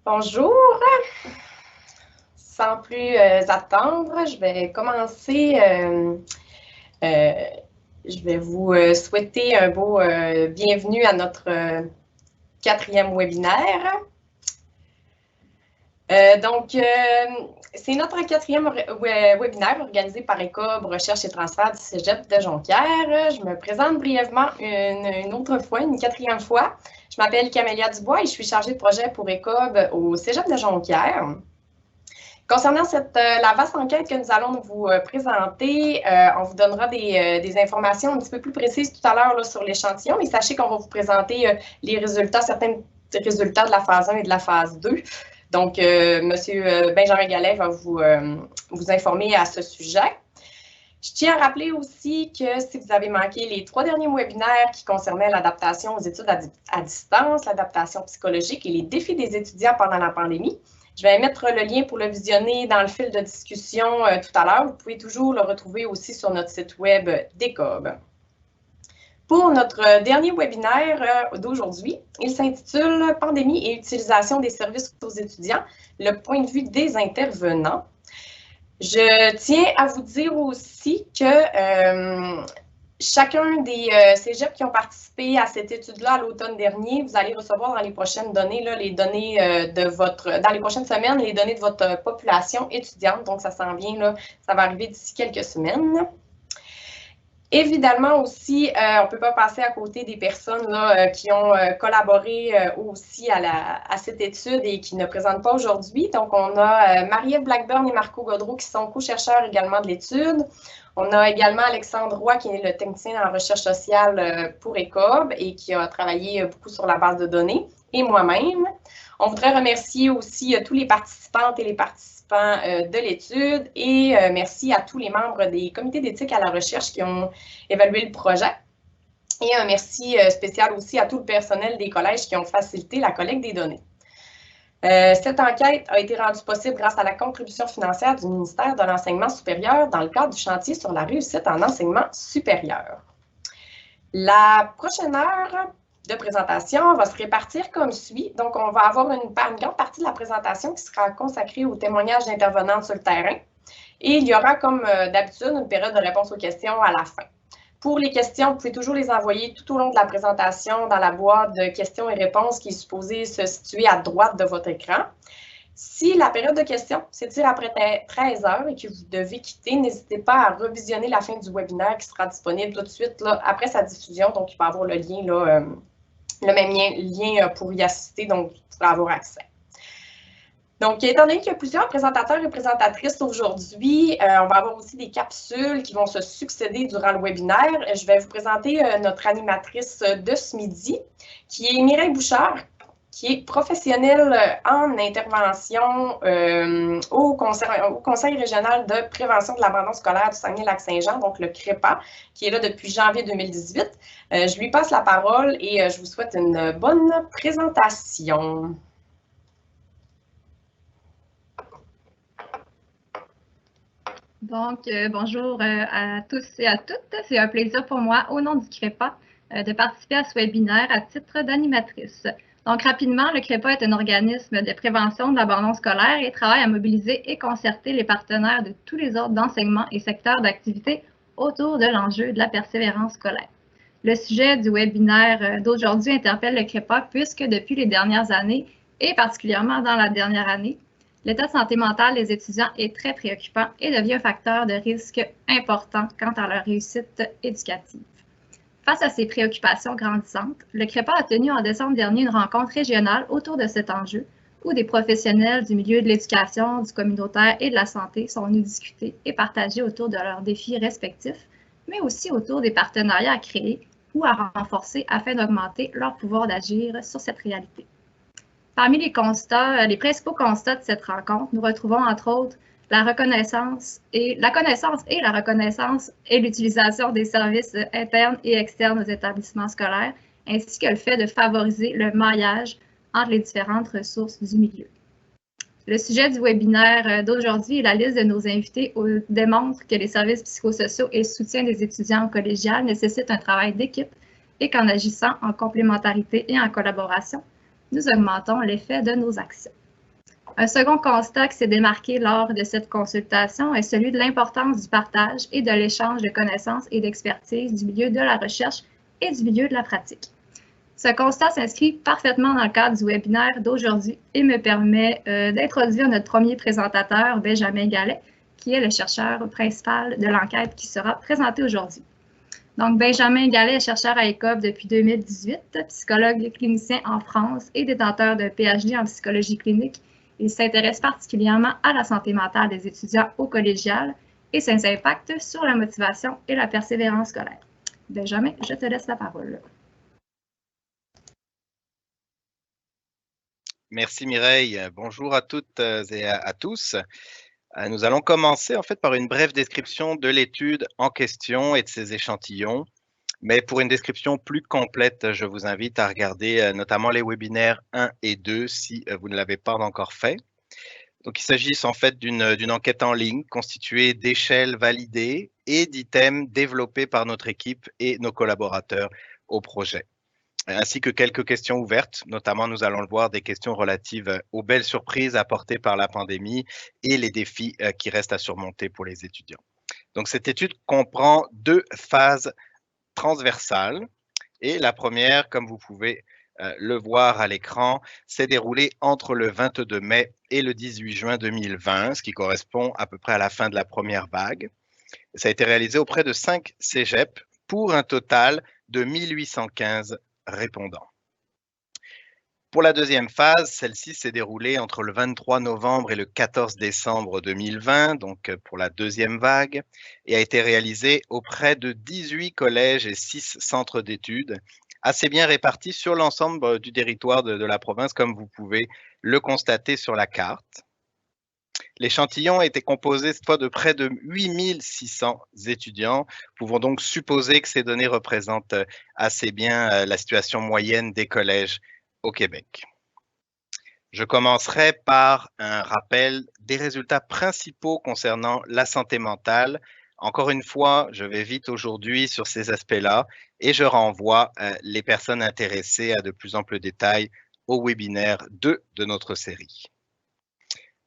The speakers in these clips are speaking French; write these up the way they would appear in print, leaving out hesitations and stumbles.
Bonjour. Sans plus attendre, je vais commencer. Je vais vous souhaiter un beau bienvenue à notre quatrième webinaire. C'est notre quatrième webinaire organisé par ECOB Recherche et Transfert du Cégep de Jonquière. Je me présente brièvement une autre fois, une quatrième fois. Je m'appelle Camélia Dubois et je suis chargée de projet pour ECOB au Cégep de Jonquière. Concernant la vaste enquête que nous allons vous présenter, on vous donnera des informations un petit peu plus précises tout à l'heure sur l'échantillon, mais sachez qu'on va vous présenter les résultats, certains résultats de la phase 1 et de la phase 2. Donc, M. Benjamin Gallet va vous informer à ce sujet. Je tiens à rappeler aussi que si vous avez manqué les 3 derniers webinaires qui concernaient l'adaptation aux études à distance, l'adaptation psychologique et les défis des étudiants pendant la pandémie, je vais mettre le lien pour le visionner dans le fil de discussion tout à l'heure. Vous pouvez toujours le retrouver aussi sur notre site web d'ECOB. Pour notre dernier webinaire d'aujourd'hui, il s'intitule « Pandémie et utilisation des services aux étudiants, le point de vue des intervenants ». Je tiens à vous dire aussi que chacun des cégeps qui ont participé à cette étude-là à l'automne dernier, vous allez recevoir dans les prochaines données, là, les données dans les prochaines semaines, les données de votre population étudiante. Donc, ça s'en vient, là, ça va arriver d'ici quelques semaines. Évidemment aussi, on ne peut pas passer à côté des personnes là, qui ont collaboré aussi à cette étude et qui ne présentent pas aujourd'hui. Donc, on a Marie-Ève Blackburn et Marco Godreau qui sont co-chercheurs également de l'étude. On a également Alexandre Roy qui est le technicien en recherche sociale pour ECOB et qui a travaillé beaucoup sur la base de données, et moi-même. On voudrait remercier aussi tous les participantes et les participants de l'étude et merci à tous les membres des comités d'éthique à la recherche qui ont évalué le projet. Et un merci spécial aussi à tout le personnel des collèges qui ont facilité la collecte des données. Cette enquête a été rendue possible grâce à la contribution financière du ministère de l'Enseignement supérieur dans le cadre du chantier sur la réussite en enseignement supérieur. La prochaine heure de présentation va se répartir comme suit. Donc, on va avoir une grande partie de la présentation qui sera consacrée aux témoignages d'intervenants sur le terrain. Et il y aura, comme d'habitude, une période de réponse aux questions à la fin. Pour les questions, vous pouvez toujours les envoyer tout au long de la présentation dans la boîte de questions et réponses qui est supposée se situer à droite de votre écran. Si la période de questions s'étire après 13 heures et que vous devez quitter, n'hésitez pas à revisionner la fin du webinaire qui sera disponible tout de suite là, après sa diffusion. Donc, il va y avoir le lien, là, le même lien pour y assister, donc vous pourrez avoir accès. Donc, étant donné qu'il y a plusieurs présentateurs et présentatrices aujourd'hui, on va avoir aussi des capsules qui vont se succéder durant le webinaire. Je vais vous présenter notre animatrice de ce midi, qui est Mireille Bouchard, qui est professionnelle en intervention au Conseil régional de prévention de l'abandon scolaire du Saguenay-Lac-Saint-Jean, donc le CREPA, qui est là depuis janvier 2018. Je lui passe la parole et je vous souhaite une bonne présentation. Donc, bonjour à tous et à toutes. C'est un plaisir pour moi, au nom du CREPA, de participer à ce webinaire à titre d'animatrice. Donc, rapidement, le CREPA est un organisme de prévention de l'abandon scolaire et travaille à mobiliser et concerter les partenaires de tous les ordres d'enseignement et secteurs d'activité autour de l'enjeu de la persévérance scolaire. Le sujet du webinaire d'aujourd'hui interpelle le CREPA puisque depuis les dernières années, et particulièrement dans la dernière année, l'état de santé mentale des étudiants est très préoccupant et devient un facteur de risque important quant à leur réussite éducative. Face à ces préoccupations grandissantes, le CREPA a tenu en décembre dernier une rencontre régionale autour de cet enjeu où des professionnels du milieu de l'éducation, du communautaire et de la santé sont venus discuter et partager autour de leurs défis respectifs, mais aussi autour des partenariats à créer ou à renforcer afin d'augmenter leur pouvoir d'agir sur cette réalité. Parmi les principaux constats de cette rencontre, nous retrouvons entre autres la connaissance et la reconnaissance et l'utilisation des services internes et externes aux établissements scolaires, ainsi que le fait de favoriser le maillage entre les différentes ressources du milieu. Le sujet du webinaire d'aujourd'hui et la liste de nos invités démontrent que les services psychosociaux et le soutien des étudiants au collégial nécessitent un travail d'équipe et qu'en agissant en complémentarité et en collaboration, nous augmentons l'effet de nos actions. Un second constat qui s'est démarqué lors de cette consultation est celui de l'importance du partage et de l'échange de connaissances et d'expertise du milieu de la recherche et du milieu de la pratique. Ce constat s'inscrit parfaitement dans le cadre du webinaire d'aujourd'hui et me permet d'introduire notre premier présentateur, Benjamin Gallet, qui est le chercheur principal de l'enquête qui sera présentée aujourd'hui. Donc, Benjamin Gallet est chercheur à ECOP depuis 2018, psychologue et clinicien en France et détenteur d'un PhD en psychologie clinique. Il s'intéresse particulièrement à la santé mentale des étudiants au collégial et ses impacts sur la motivation et la persévérance scolaire. Benjamin, je te laisse la parole. Merci Mireille. Bonjour à toutes et à tous. Nous allons commencer en fait par une brève description de l'étude en question et de ses échantillons. Mais pour une description plus complète, je vous invite à regarder notamment les webinaires 1 et 2 si vous ne l'avez pas encore fait. Donc, il s'agit en fait d'une enquête en ligne constituée d'échelles validées et d'items développés par notre équipe et nos collaborateurs au projet, ainsi que quelques questions ouvertes, notamment, nous allons le voir, des questions relatives aux belles surprises apportées par la pandémie et les défis qui restent à surmonter pour les étudiants. Donc, cette étude comprend 2 phases transversales et la première, comme vous pouvez le voir à l'écran, s'est déroulée entre le 22 mai et le 18 juin 2020, ce qui correspond à peu près à la fin de la première vague. Ça a été réalisé auprès de 5 cégeps pour un total de 1815 répondants. Pour la deuxième phase, celle-ci s'est déroulée entre le 23 novembre et le 14 décembre 2020, donc pour la deuxième vague, et a été réalisée auprès de 18 collèges et 6 centres d'études, assez bien répartis sur l'ensemble du territoire de la province, comme vous pouvez le constater sur la carte. L'échantillon était composé cette fois de près de 8600 étudiants. Nous pouvons donc supposer que ces données représentent assez bien la situation moyenne des collèges au Québec. Je commencerai par un rappel des résultats principaux concernant la santé mentale. Encore une fois, je vais vite aujourd'hui sur ces aspects-là et je renvoie les personnes intéressées à de plus amples détails au webinaire 2 de notre série.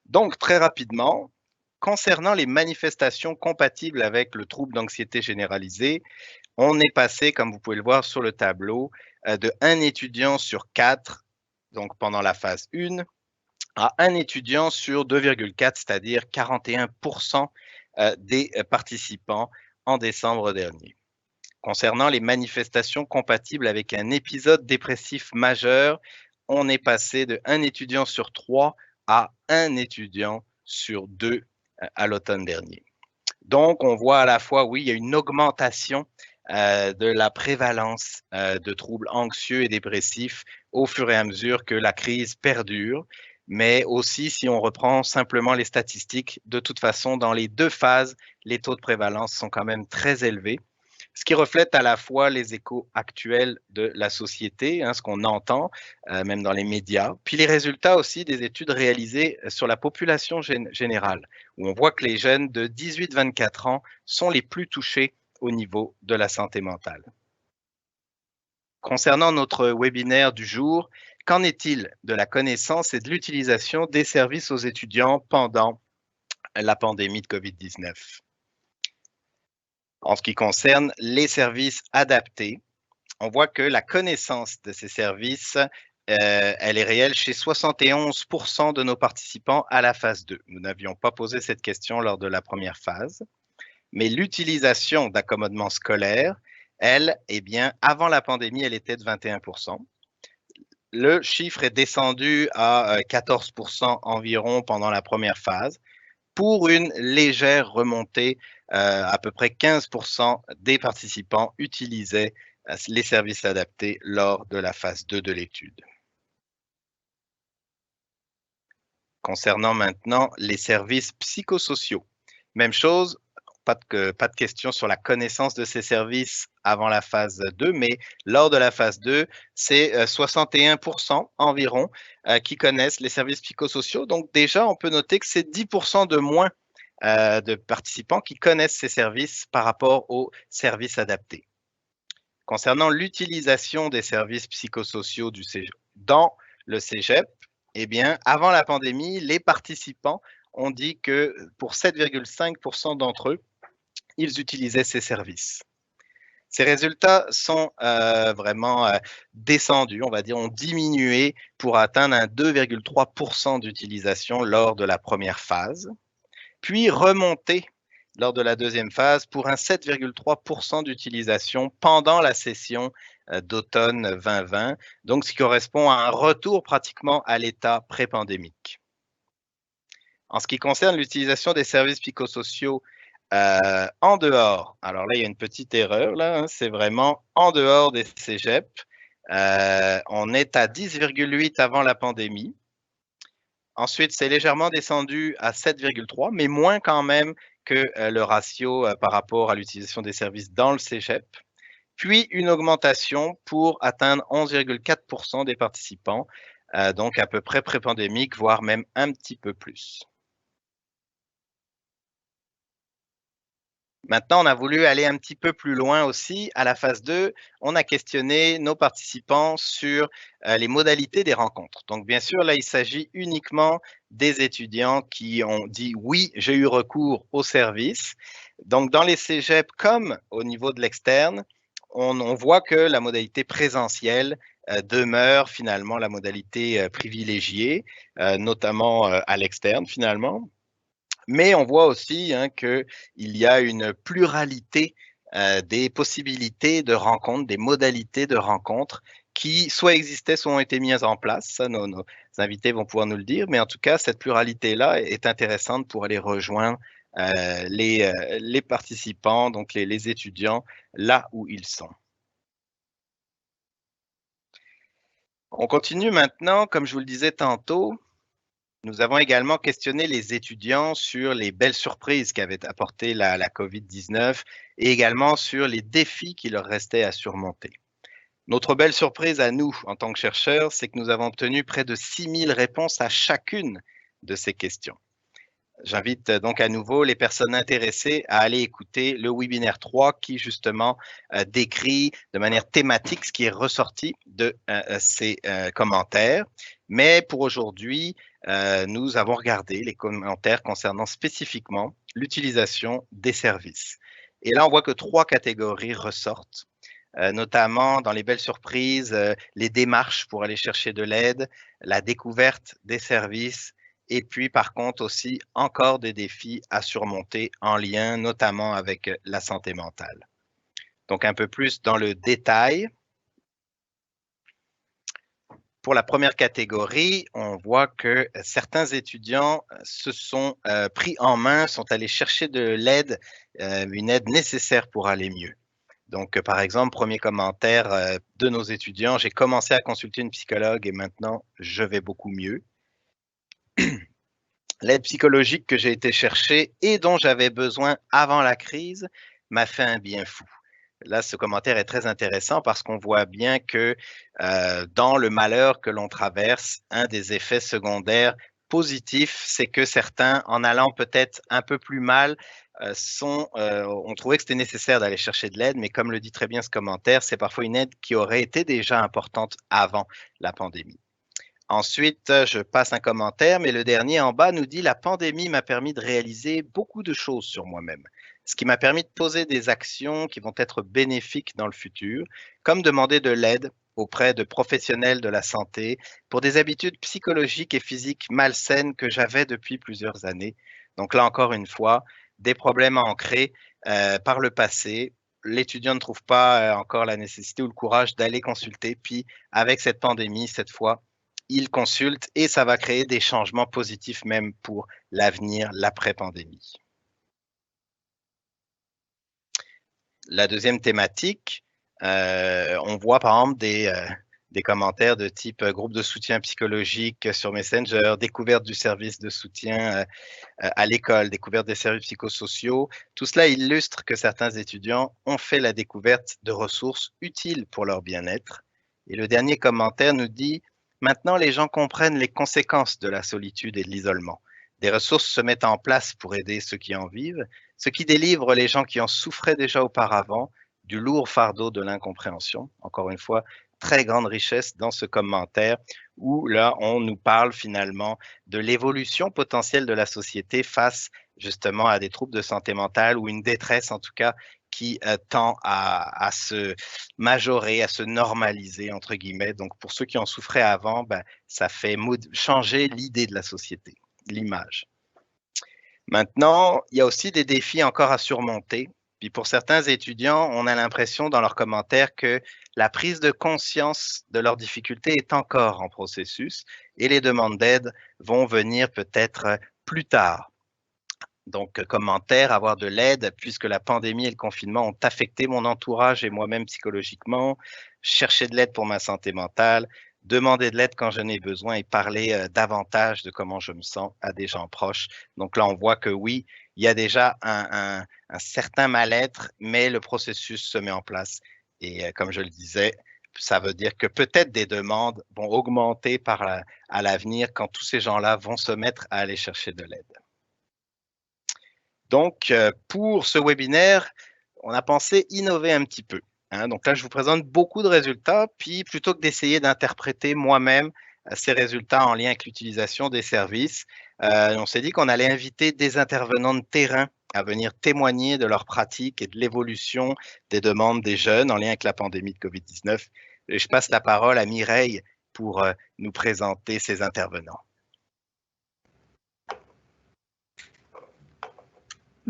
Donc, très rapidement, concernant les manifestations compatibles avec le trouble d'anxiété généralisée, on est passé, comme vous pouvez le voir sur le tableau, de 1 étudiant sur 4, donc pendant la phase 1, à 1 étudiant sur 2,4, c'est-à-dire 41% des participants en décembre dernier. Concernant les manifestations compatibles avec un épisode dépressif majeur, on est passé de 1 étudiant sur 3 à 1 étudiant sur 2 à l'automne dernier. Donc, on voit à la fois, oui, il y a une augmentation de la prévalence de troubles anxieux et dépressifs au fur et à mesure que la crise perdure, mais aussi si on reprend simplement les statistiques, de toute façon, dans les 2 phases, les taux de prévalence sont quand même très élevés, ce qui reflète à la fois les échos actuels de la société, ce qu'on entend, même dans les médias, puis les résultats aussi des études réalisées sur la population générale, où on voit que les jeunes de 18-24 ans sont les plus touchés au niveau de la santé mentale. Concernant notre webinaire du jour, qu'en est-il de la connaissance et de l'utilisation des services aux étudiants pendant la pandémie de COVID-19? En ce qui concerne les services adaptés, on voit que la connaissance de ces services, elle est réelle chez 71% de nos participants à la phase 2. Nous n'avions pas posé cette question lors de la première phase, mais l'utilisation d'accommodements scolaires, elle, eh bien, avant la pandémie, elle était de 21%. Le chiffre est descendu à 14% environ pendant la première phase, pour une légère remontée, à peu près 15% des participants utilisaient les services adaptés lors de la phase 2 de l'étude. Concernant maintenant les services psychosociaux, même chose, pas de question sur la connaissance de ces services avant la phase 2, mais lors de la phase 2, c'est 61% environ qui connaissent les services psychosociaux. Donc déjà, on peut noter que c'est 10% de moins de participants qui connaissent ces services par rapport aux services adaptés. Concernant l'utilisation des services psychosociaux dans le cégep, Eh bien, avant la pandémie, les participants ont dit que pour 7,5% d'entre eux, ils utilisaient ces services. Ces résultats sont vraiment descendus, on va dire, ont diminué pour atteindre un 2,3% d'utilisation lors de la première phase, puis remonté lors de la deuxième phase pour un 7,3% d'utilisation pendant la session d'automne 2020, donc ce qui correspond à un retour pratiquement à l'état pré-pandémique. En ce qui concerne l'utilisation des services psychosociaux en dehors, alors là, il y a une petite erreur, là, hein, c'est vraiment en dehors des cégeps. On est à 10,8 avant la pandémie. Ensuite, c'est légèrement descendu à 7,3, mais moins quand même que le ratio par rapport à l'utilisation des services dans le cégep. Puis une augmentation pour atteindre 11,4% des participants, donc à peu près pré-pandémique, voire même un petit peu plus. Maintenant, on a voulu aller un petit peu plus loin aussi. À la phase 2, on a questionné nos participants sur les modalités des rencontres. Donc, bien sûr, là, il s'agit uniquement des étudiants qui ont dit « oui, j'ai eu recours au service ». Donc, dans les cégeps comme au niveau de l'externe, on voit que la modalité présentielle demeure finalement la modalité privilégiée, notamment à l'externe finalement. Mais on voit aussi hein, qu'il y a une pluralité des possibilités de rencontres, des modalités de rencontres qui soit existaient, soit ont été mises en place. Ça, nos invités vont pouvoir nous le dire. Mais en tout cas, cette pluralité-là est intéressante pour aller rejoindre les participants, donc les étudiants, là où ils sont. On continue maintenant, comme je vous le disais tantôt. Nous avons également questionné les étudiants sur les belles surprises qu'avait apporté la COVID-19 et également sur les défis qui leur restaient à surmonter. Notre belle surprise à nous, en tant que chercheurs, c'est que nous avons obtenu près de 6000 réponses à chacune de ces questions. J'invite donc à nouveau les personnes intéressées à aller écouter le webinaire 3 qui justement décrit de manière thématique ce qui est ressorti de ces commentaires. Mais pour aujourd'hui, nous avons regardé les commentaires concernant spécifiquement l'utilisation des services. Et là, on voit que 3 catégories ressortent, notamment dans les belles surprises, les démarches pour aller chercher de l'aide, la découverte des services, et puis par contre aussi encore des défis à surmonter en lien notamment avec la santé mentale. Donc un peu plus dans le détail. Pour la première catégorie, on voit que certains étudiants se sont pris en main, sont allés chercher de l'aide, une aide nécessaire pour aller mieux. Donc, par exemple, premier commentaire de nos étudiants, j'ai commencé à consulter une psychologue et maintenant, je vais beaucoup mieux. L'aide psychologique que j'ai été chercher et dont j'avais besoin avant la crise m'a fait un bien fou. Là, ce commentaire est très intéressant parce qu'on voit bien que dans le malheur que l'on traverse, un des effets secondaires positifs, c'est que certains, en allant peut-être un peu plus mal, ont trouvé que c'était nécessaire d'aller chercher de l'aide, mais comme le dit très bien ce commentaire, c'est parfois une aide qui aurait été déjà importante avant la pandémie. Ensuite, je passe un commentaire, mais le dernier en bas nous dit « La pandémie m'a permis de réaliser beaucoup de choses sur moi-même, ce qui m'a permis de poser des actions qui vont être bénéfiques dans le futur, comme demander de l'aide auprès de professionnels de la santé pour des habitudes psychologiques et physiques malsaines que j'avais depuis plusieurs années. » Donc là, encore une fois, des problèmes ancrés par le passé. L'étudiant ne trouve pas encore la nécessité ou le courage d'aller consulter. Puis, avec cette pandémie, cette fois, il consulte et ça va créer des changements positifs même pour l'avenir, l'après-pandémie. La deuxième thématique, on voit par exemple des commentaires de type groupe de soutien psychologique sur Messenger, découverte du service de soutien à l'école, découverte des services psychosociaux. Tout cela illustre que certains étudiants ont fait la découverte de ressources utiles pour leur bien-être. Et le dernier commentaire nous dit « Maintenant, les gens comprennent les conséquences de la solitude et de l'isolement. Des ressources se mettent en place pour aider ceux qui en vivent, ce qui délivre les gens qui en souffraient déjà auparavant du lourd fardeau de l'incompréhension. » Encore une fois, très grande richesse dans ce commentaire où là, on nous parle finalement de l'évolution potentielle de la société face justement à des troubles de santé mentale ou une détresse en tout cas qui tend à se majorer, à se normaliser, entre guillemets. Donc, pour ceux qui en souffraient avant, ben, ça fait changer l'idée de la société, l'image. Maintenant, il y a aussi des défis encore à surmonter. Puis pour certains étudiants, on a l'impression dans leurs commentaires que la prise de conscience de leurs difficultés est encore en processus et les demandes d'aide vont venir peut-être plus tard. Donc, commentaire, avoir de l'aide, puisque la pandémie et le confinement ont affecté mon entourage et moi-même psychologiquement, chercher de l'aide pour ma santé mentale, demander de l'aide quand j'en ai besoin et parler davantage de comment je me sens à des gens proches. Donc là, on voit que oui, il y a déjà un certain mal-être, mais le processus se met en place. Et comme je le disais, ça veut dire que peut-être des demandes vont augmenter à l'avenir quand tous ces gens-là vont se mettre à aller chercher de l'aide. Donc, pour ce webinaire, on a pensé innover un petit peu. Donc là, je vous présente beaucoup de résultats, puis plutôt que d'essayer d'interpréter moi-même ces résultats en lien avec l'utilisation des services, on s'est dit qu'on allait inviter des intervenants de terrain à venir témoigner de leurs pratiques et de l'évolution des demandes des jeunes en lien avec la pandémie de COVID-19. Et je passe la parole à Mireille pour nous présenter ces intervenants.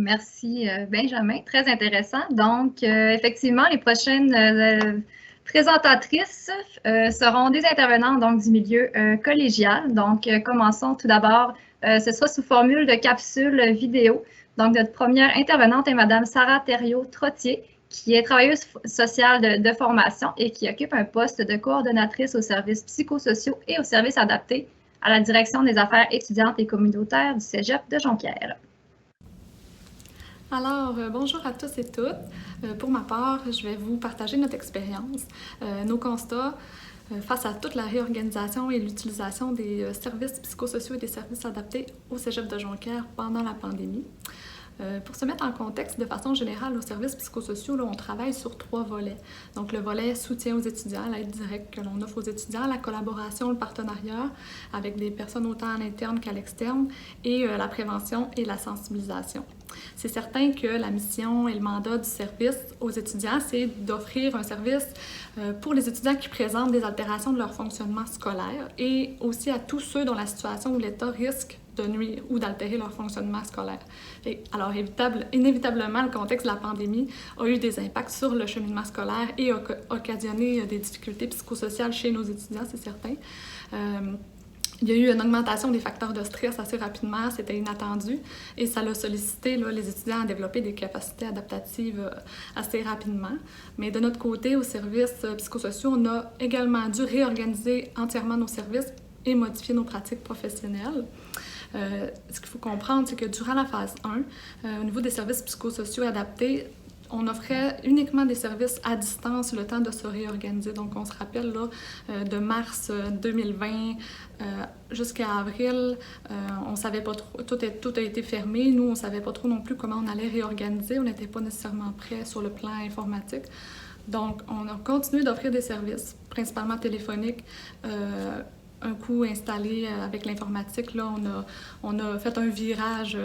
Merci, Benjamin. Très intéressant. Donc, effectivement, les prochaines présentatrices seront des intervenants donc, du milieu collégial. Donc, commençons tout d'abord. Ce sera sous formule de capsule vidéo. Donc, notre première intervenante est Mme Sarah Thériault-Trottier, qui est travailleuse sociale de formation et qui occupe un poste de coordonnatrice aux services psychosociaux et aux services adaptés à la direction des affaires étudiantes et communautaires du Cégep de Jonquière. Alors, bonjour à tous et toutes. Pour ma part, je vais vous partager notre expérience, nos constats face à toute la réorganisation et l'utilisation des services psychosociaux et des services adaptés au Cégep de Jonquière pendant la pandémie. Pour se mettre en contexte, de façon générale, aux services psychosociaux, là, on travaille sur 3 volets. Donc, le volet soutien aux étudiants, l'aide directe que l'on offre aux étudiants, la collaboration, le partenariat avec des personnes autant à l'interne qu'à l'externe, et la prévention et la sensibilisation. C'est certain que la mission et le mandat du service aux étudiants, c'est d'offrir un service pour les étudiants qui présentent des altérations de leur fonctionnement scolaire et aussi à tous ceux dont la situation ou l'état risque de nuire ou d'altérer leur fonctionnement scolaire. Et alors, inévitablement, le contexte de la pandémie a eu des impacts sur le cheminement scolaire et a occasionné des difficultés psychosociales chez nos étudiants, c'est certain. Il y a eu une augmentation des facteurs de stress assez rapidement, c'était inattendu, et ça a sollicité les étudiants à développer des capacités adaptatives assez rapidement. Mais de notre côté, aux services psychosociaux, on a également dû réorganiser entièrement nos services et modifier nos pratiques professionnelles. Ce qu'il faut comprendre, c'est que durant la phase 1, au niveau des services psychosociaux adaptés, on offrait uniquement des services à distance le temps de se réorganiser. Donc, on se rappelle là, de mars 2020 jusqu'à avril, on ne savait pas trop, tout a été fermé. Nous, on ne savait pas trop non plus comment on allait réorganiser. On n'était pas nécessairement prêts sur le plan informatique. Donc, on a continué d'offrir des services, principalement téléphoniques, un coup installé avec l'informatique, là, on a fait un virage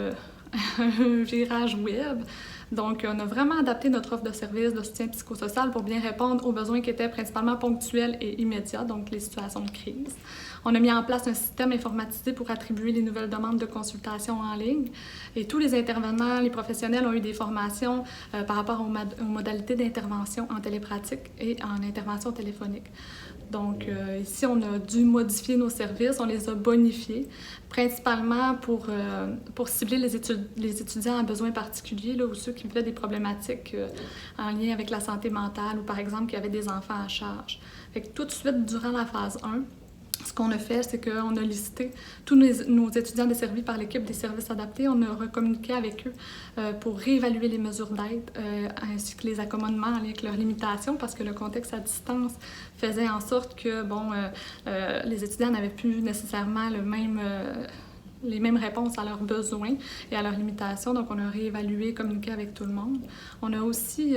web. Donc, on a vraiment adapté notre offre de services de soutien psychosocial pour bien répondre aux besoins qui étaient principalement ponctuels et immédiats, donc les situations de crise. On a mis en place un système informatisé pour attribuer les nouvelles demandes de consultation en ligne. Et tous les intervenants, les professionnels ont eu des formations par rapport aux modalités d'intervention en télépratique et en intervention téléphonique. Donc, ici, on a dû modifier nos services, on les a bonifiés, principalement pour cibler les étudiants à besoins particuliers là, ou ceux qui vivaient des problématiques en lien avec la santé mentale ou, par exemple, qui avaient des enfants à charge. Fait que tout de suite, durant la phase 1, ce qu'on a fait, c'est qu'on a listé tous nos étudiants desservis par l'équipe des services adaptés. On a recommuniqué avec eux pour réévaluer les mesures d'aide ainsi que les accommodements avec leurs limitations parce que le contexte à distance faisait en sorte que les étudiants n'avaient plus nécessairement les mêmes réponses à leurs besoins et à leurs limitations. Donc, on a réévalué, communiqué avec tout le monde. On a aussi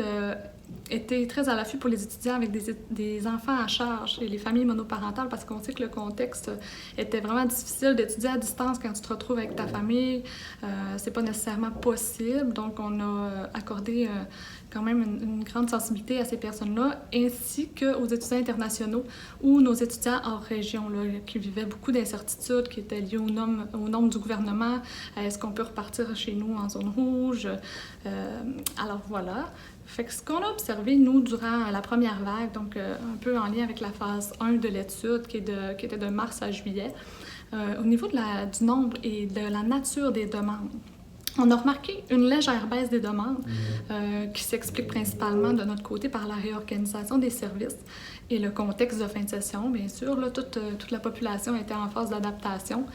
été très à l'affût pour les étudiants avec des enfants à charge et les familles monoparentales, parce qu'on sait que le contexte était vraiment difficile d'étudier à distance quand tu te retrouves avec ta famille. C'est pas nécessairement possible. Donc, on a accordé quand même une grande sensibilité à ces personnes-là, ainsi qu'aux étudiants internationaux ou nos étudiants hors région, là, qui vivaient beaucoup d'incertitudes, qui étaient liées au nombre du gouvernement. Est-ce qu'on peut repartir chez nous en zone rouge? Alors voilà. Fait que ce qu'on a observé, nous, durant la première vague, donc un peu en lien avec la phase 1 de l'étude, qui était de mars à juillet, au niveau du nombre et de la nature des demandes, on a remarqué une légère baisse des demandes qui s'explique principalement de notre côté par la réorganisation des services et le contexte de fin de session. Bien sûr, là, toute la population était en phase d'adaptation.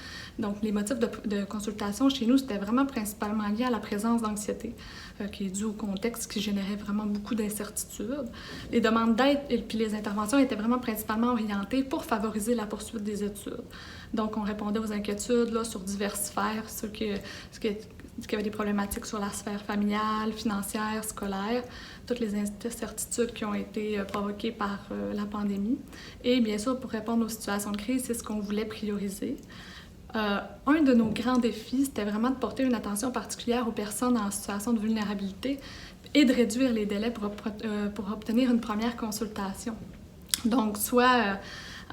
Donc, les motifs de consultation chez nous, c'était vraiment principalement lié à la présence d'anxiété qui est due au contexte qui générait vraiment beaucoup d'incertitudes. Les demandes d'aide et puis les interventions étaient vraiment principalement orientées pour favoriser la poursuite des études. Donc, on répondait aux inquiétudes là, sur diverses sphères, ceux qui avaient des problématiques sur la sphère familiale, financière, scolaire, toutes les incertitudes qui ont été provoquées par la pandémie. Et bien sûr, pour répondre aux situations de crise, c'est ce qu'on voulait prioriser. Un de nos grands défis, c'était vraiment de porter une attention particulière aux personnes en situation de vulnérabilité et de réduire les délais pour obtenir une première consultation. Donc, soit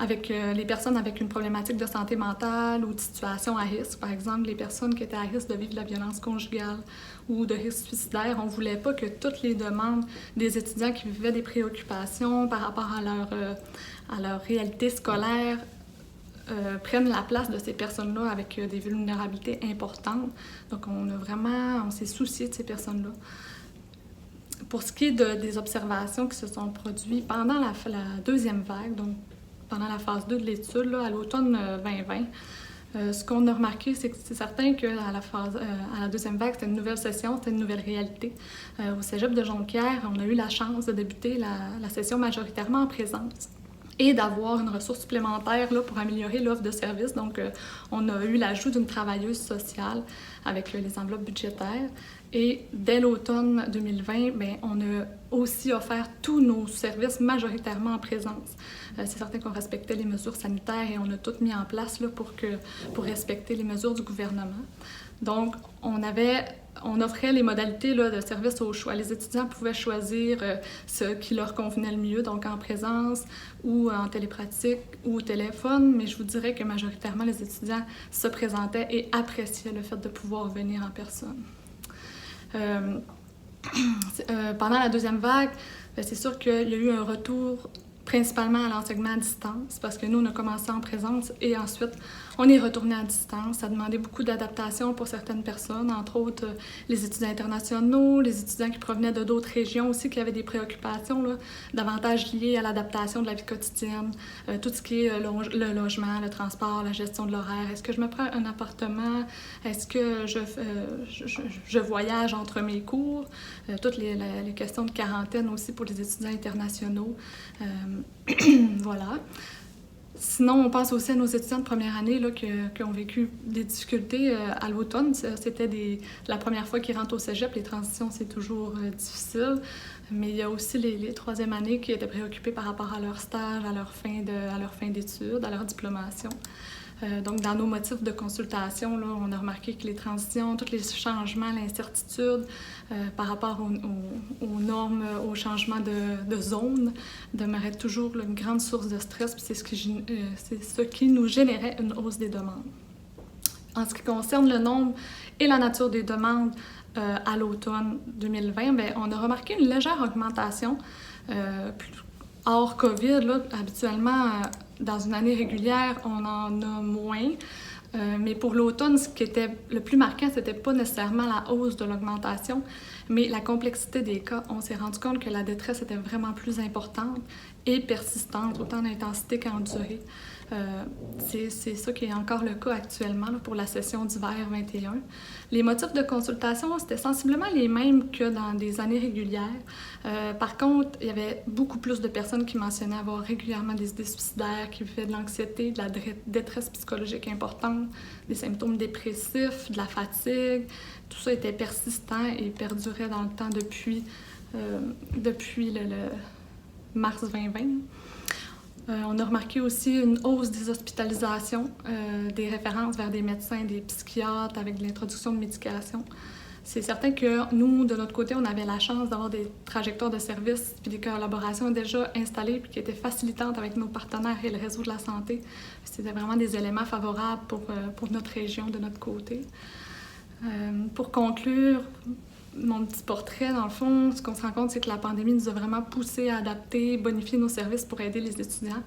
avec les personnes avec une problématique de santé mentale ou de situation à risque. Par exemple, les personnes qui étaient à risque de vivre de la violence conjugale ou de risque suicidaire. On ne voulait pas que toutes les demandes des étudiants qui vivaient des préoccupations par rapport à leur réalité scolaire prennent la place de ces personnes-là avec des vulnérabilités importantes. Donc, on s'est soucié de ces personnes-là. Pour ce qui est des observations qui se sont produites pendant la deuxième vague, donc pendant la phase 2 de l'étude, là, à l'automne 2020, ce qu'on a remarqué, c'est que c'est certain qu'à à la deuxième vague, c'était une nouvelle session, c'était une nouvelle réalité. Au Cégep de Jonquière, on a eu la chance de débuter la session majoritairement en présence et d'avoir une ressource supplémentaire là, pour améliorer l'offre de services. Donc, on a eu l'ajout d'une travailleuse sociale avec les enveloppes budgétaires. Et dès l'automne 2020, bien, on a aussi offert tous nos services majoritairement en présence. C'est certain qu'on respectait les mesures sanitaires et on a tout mis en place là, pour respecter les mesures du gouvernement. Donc, on offrait les modalités là, de service au choix. Les étudiants pouvaient choisir ce qui leur convenait le mieux, donc en présence ou en télépratique ou au téléphone, mais je vous dirais que majoritairement, les étudiants se présentaient et appréciaient le fait de pouvoir venir en personne. Pendant la deuxième vague, c'est sûr qu'il y a eu un retour principalement à l'enseignement à distance, parce que nous, on a commencé en présence et ensuite, on est retourné à distance. Ça a demandé beaucoup d'adaptation pour certaines personnes, entre autres les étudiants internationaux, les étudiants qui provenaient de d'autres régions aussi, qui avaient des préoccupations là, davantage liées à l'adaptation de la vie quotidienne, tout ce qui est le logement, le transport, la gestion de l'horaire. Est-ce que je me prends un appartement? Est-ce que je voyage entre mes cours? Toutes les questions de quarantaine aussi pour les étudiants internationaux. Voilà. Sinon, on pense aussi à nos étudiants de première année là, qui ont vécu des difficultés à l'automne. C'était la première fois qu'ils rentrent au cégep. Les transitions, c'est toujours difficile. Mais il y a aussi les troisième années qui étaient préoccupés par rapport à leur stage, à leur fin d'études, à leur diplomation. Donc, dans nos motifs de consultation, là, on a remarqué que les transitions, tous les changements, l'incertitude par rapport aux normes, aux changements de zone demeuraient toujours là, une grande source de stress, puis c'est ce qui nous générait une hausse des demandes. En ce qui concerne le nombre et la nature des demandes à l'automne 2020, bien, on a remarqué une légère augmentation hors COVID. Là, habituellement, dans une année régulière, on en a moins. Mais pour l'automne, ce qui était le plus marquant, c'était pas nécessairement la hausse de l'augmentation, mais la complexité des cas, on s'est rendu compte que la détresse était vraiment plus importante et persistante, autant en intensité qu'en durée. C'est ça qui est encore le cas actuellement là, pour la session d'hiver 21. Les motifs de consultation, c'était sensiblement les mêmes que dans des années régulières. Par contre, il y avait beaucoup plus de personnes qui mentionnaient avoir régulièrement des idées suicidaires, qui vivaient de l'anxiété, de la détresse psychologique importante, des symptômes dépressifs, de la fatigue. Tout ça était persistant et perdurait dans le temps depuis le mars 2020. On a remarqué aussi une hausse des hospitalisations, des références vers des médecins, des psychiatres avec l'introduction de médication. C'est certain que nous, de notre côté, on avait la chance d'avoir des trajectoires de services et des collaborations déjà installées et qui étaient facilitantes avec nos partenaires et le réseau de la santé. C'était vraiment des éléments favorables pour notre région, de notre côté. Pour conclure, mon petit portrait, dans le fond, ce qu'on se rend compte, c'est que la pandémie nous a vraiment poussé à adapter, bonifier nos services pour aider les étudiants.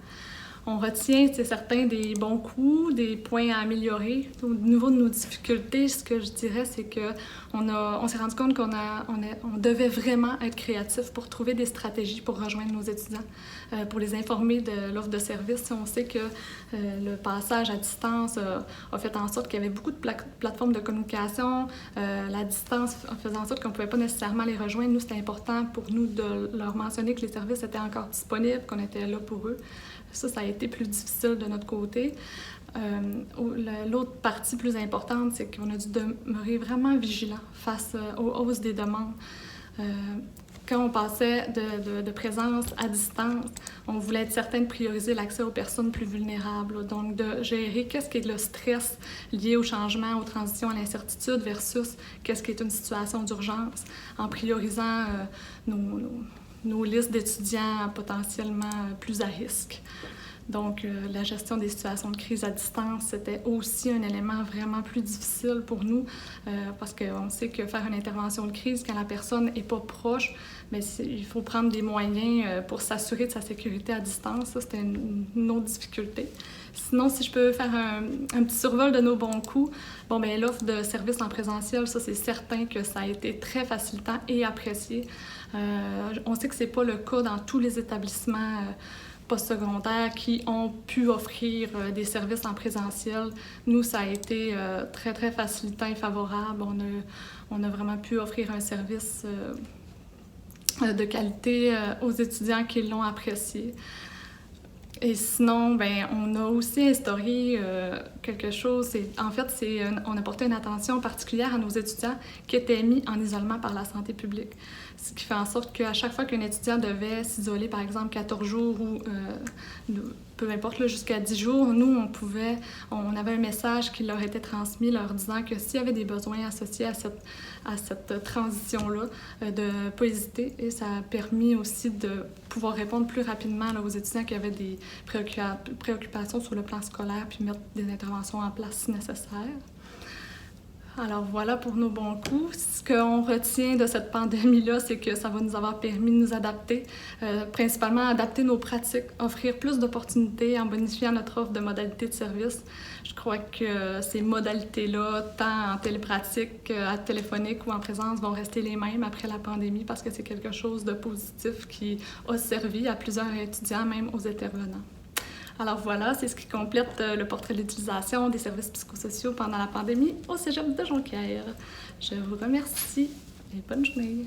On retient, c'est certain, des bons coups, des points à améliorer. Au niveau de nos difficultés, ce que je dirais, c'est qu'on s'est rendu compte qu'on devait vraiment être créatif pour trouver des stratégies pour rejoindre nos étudiants, pour les informer de l'offre de service. On sait que le passage à distance a fait en sorte qu'il y avait beaucoup de plateformes de communication. La distance faisait en sorte qu'on ne pouvait pas nécessairement les rejoindre. Nous, c'était important pour nous de leur mentionner que les services étaient encore disponibles, qu'on était là pour eux. Ça a été plus difficile de notre côté. L'autre partie plus importante, c'est qu'on a dû demeurer vraiment vigilant face aux hausses des demandes. Quand on passait de présence à distance, on voulait être certain de prioriser l'accès aux personnes plus vulnérables, donc de gérer qu'est-ce qui est le stress lié au changement, aux transitions, à l'incertitude versus qu'est-ce qui est une situation d'urgence, en priorisant nos listes d'étudiants potentiellement plus à risque. Donc, la gestion des situations de crise à distance, c'était aussi un élément vraiment plus difficile pour nous parce qu'on sait que faire une intervention de crise quand la personne n'est pas proche, mais il faut prendre des moyens pour s'assurer de sa sécurité à distance. Ça, c'était une autre difficulté. Sinon, si je peux faire un petit survol de nos bons coups, l'offre de services en présentiel, ça, c'est certain que ça a été très facilitant et apprécié. On sait que ce n'est pas le cas dans tous les établissements postsecondaires qui ont pu offrir des services en présentiel. Nous, ça a été très, très facilitant et favorable. On a vraiment pu offrir un service de qualité aux étudiants qui l'ont apprécié. Et sinon, on a aussi instauré quelque chose. On a porté une attention particulière à nos étudiants qui étaient mis en isolement par la santé publique. Ce qui fait en sorte qu'à chaque fois qu'un étudiant devait s'isoler, par exemple 14 jours ou peu importe, jusqu'à 10 jours, nous, on avait un message qui leur était transmis leur disant que s'il y avait des besoins associés à cette transition-là, de ne pas hésiter. Et ça a permis aussi de pouvoir répondre plus rapidement aux étudiants qui avaient des préoccupations sur le plan scolaire puis mettre des interventions en place si nécessaire. Alors voilà pour nos bons coups. Ce qu'on retient de cette pandémie-là, c'est que ça va nous avoir permis de nous adapter, principalement adapter nos pratiques, offrir plus d'opportunités en bonifiant notre offre de modalités de service. Je crois que ces modalités-là, tant en télépratique qu'à téléphonique ou en présence, vont rester les mêmes après la pandémie parce que c'est quelque chose de positif qui a servi à plusieurs étudiants, même aux intervenants. Alors voilà, c'est ce qui complète le portrait de l'utilisation des services psychosociaux pendant la pandémie au Cégep de Jonquière. Je vous remercie et bonne journée.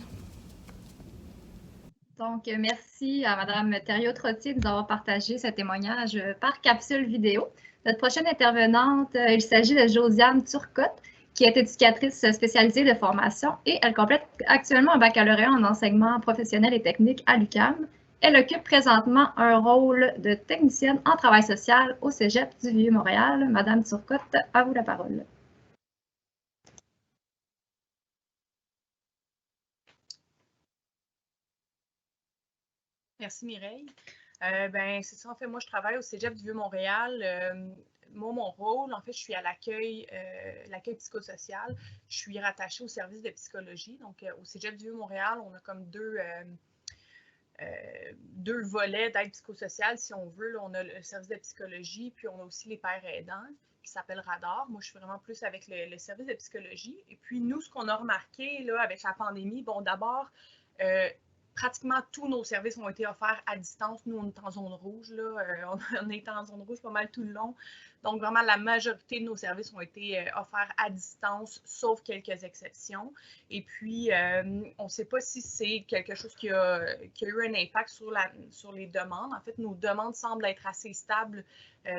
Donc, merci à Mme Thériault-Trottier de nous avoir partagé ce témoignage par capsule vidéo. Notre prochaine intervenante, il s'agit de Josiane Turcotte, qui est éducatrice spécialisée de formation et elle complète actuellement un baccalauréat en enseignement professionnel et technique à l'UQAM. Elle occupe présentement un rôle de technicienne en travail social au Cégep du Vieux-Montréal. Madame Turcotte, à vous la parole. Merci Mireille. C'est ça, en fait, moi je travaille au Cégep du Vieux-Montréal. Moi, mon rôle, en fait, je suis à l'accueil psychosocial. Je suis rattachée au service de psychologie. Donc, au Cégep du Vieux-Montréal, on a comme deux volets d'aide psychosociale, si on veut. Là, on a le service de psychologie, puis on a aussi les pairs aidants. qui s'appelle Radar. Moi, je suis vraiment plus avec le service de psychologie. Et puis, nous, ce qu'on a remarqué là, avec la pandémie, bon, d'abord, pratiquement tous nos services ont été offerts à distance. Nous, on est en zone rouge, là. On est en zone rouge pas mal tout le long. Donc, vraiment, la majorité de nos services ont été offerts à distance, sauf quelques exceptions. Et puis, on ne sait pas si c'est quelque chose qui a eu un impact sur les demandes. En fait, nos demandes semblent être assez stables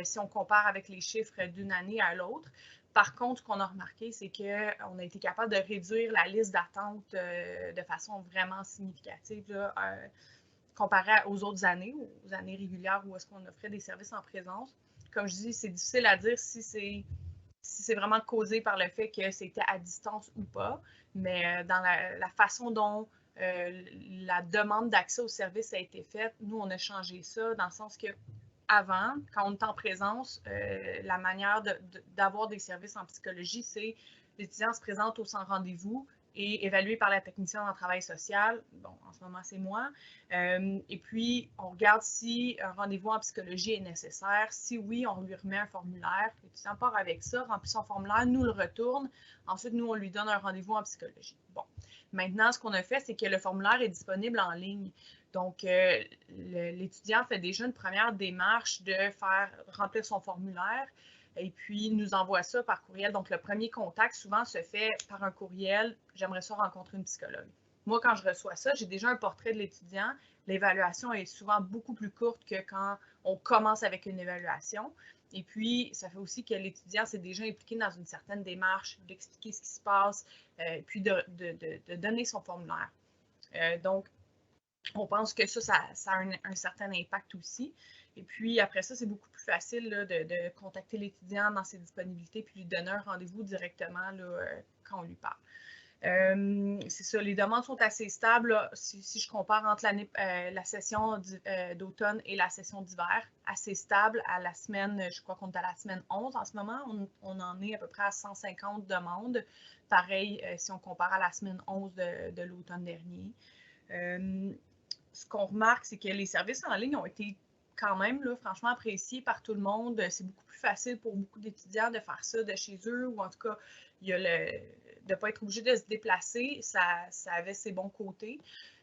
si on compare avec les chiffres d'une année à l'autre. Par contre, ce qu'on a remarqué, c'est qu'on a été capable de réduire la liste d'attente de façon vraiment significative là, comparé aux autres années, aux années régulières où est-ce qu'on offrait des services en présence. Comme je dis, c'est difficile à dire si c'est vraiment causé par le fait que c'était à distance ou pas, mais dans la façon dont la demande d'accès aux services a été faite, nous, on a changé ça dans le sens que avant, quand on est en présence, la manière d'avoir des services en psychologie, c'est l'étudiant se présente au centre rendez-vous et évalué par la technicienne en travail social. Bon, en ce moment, c'est moi. Et puis, on regarde si un rendez-vous en psychologie est nécessaire. Si oui, on lui remet un formulaire. L'étudiant part avec ça, remplit son formulaire, nous le retourne. Ensuite, nous, on lui donne un rendez-vous en psychologie. Bon. Maintenant, ce qu'on a fait, c'est que le formulaire est disponible en ligne. Donc, l'étudiant fait déjà une première démarche de faire remplir son formulaire et puis il nous envoie ça par courriel. Donc, le premier contact, souvent, se fait par un courriel. J'aimerais ça rencontrer une psychologue. Moi, quand je reçois ça, j'ai déjà un portrait de l'étudiant. L'évaluation est souvent beaucoup plus courte que quand on commence avec une évaluation. Et puis, ça fait aussi que l'étudiant s'est déjà impliqué dans une certaine démarche, d'expliquer ce qui se passe, puis de donner son formulaire. Donc, on pense que ça a un certain impact aussi. Et puis, après ça, c'est beaucoup plus facile là, de contacter l'étudiant dans ses disponibilités puis lui donner un rendez-vous directement là, quand on lui parle. C'est ça, les demandes sont assez stables là, si je compare entre la session d'automne et la session d'hiver, assez stable à la semaine, je crois qu'on est à la semaine 11 en ce moment, on en est à peu près à 150 demandes. Pareil, si on compare à la semaine 11 de l'automne dernier. Ce qu'on remarque, c'est que les services en ligne ont été quand même, là, franchement, appréciés par tout le monde. C'est beaucoup plus facile pour beaucoup d'étudiants de faire ça de chez eux, ou en tout cas, il y a de ne pas être obligé de se déplacer, ça avait ses bons côtés.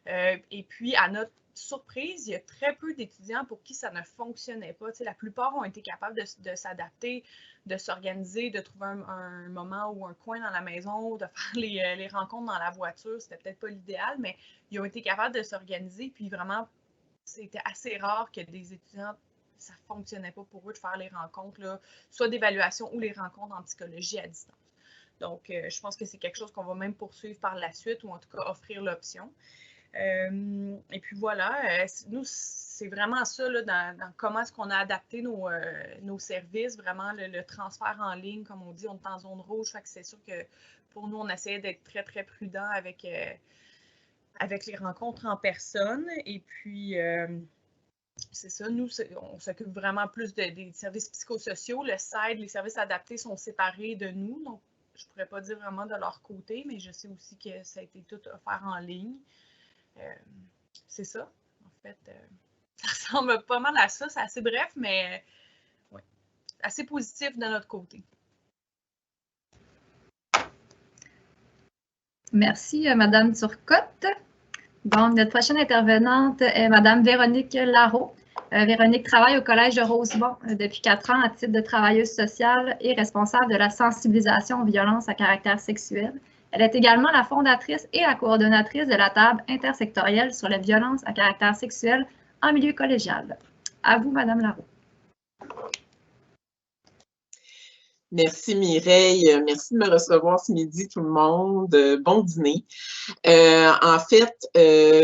Et puis, à notre surprise, il y a très peu d'étudiants pour qui ça ne fonctionnait pas. Tu sais, la plupart ont été capables de s'adapter, de s'organiser, de trouver un moment ou un coin dans la maison, de faire les rencontres dans la voiture. C'était peut-être pas l'idéal, mais ils ont été capables de s'organiser. Puis vraiment, c'était assez rare que des étudiants, ça ne fonctionnait pas pour eux de faire les rencontres, là, soit d'évaluation ou les rencontres en psychologie à distance. Donc, je pense que c'est quelque chose qu'on va même poursuivre par la suite, ou en tout cas offrir l'option. Et puis voilà, nous, c'est vraiment ça là, dans comment est-ce qu'on a adapté nos services, vraiment le transfert en ligne, comme on dit, on est en zone rouge, fait que c'est sûr que pour nous, on essayait d'être très, très prudent avec les rencontres en personne. Et puis, c'est ça, nous, on s'occupe vraiment plus des services psychosociaux. Le SAID, les services adaptés sont séparés de nous, donc je ne pourrais pas dire vraiment de leur côté, mais je sais aussi que ça a été tout offert en ligne. C'est ça, en fait, ça ressemble pas mal à ça, c'est assez bref, mais ouais, assez positif de notre côté. Merci, Madame Turcotte. Donc, notre prochaine intervenante est Madame Véronique Larreau. Véronique travaille au Collège de Rosemont depuis 4 ans à titre de travailleuse sociale et responsable de la sensibilisation aux violences à caractère sexuel. Elle est également la fondatrice et la coordonnatrice de la table intersectorielle sur les violences à caractère sexuel en milieu collégial. À vous, Madame Larreau. Merci Mireille, merci de me recevoir ce midi tout le monde, bon dîner. En fait,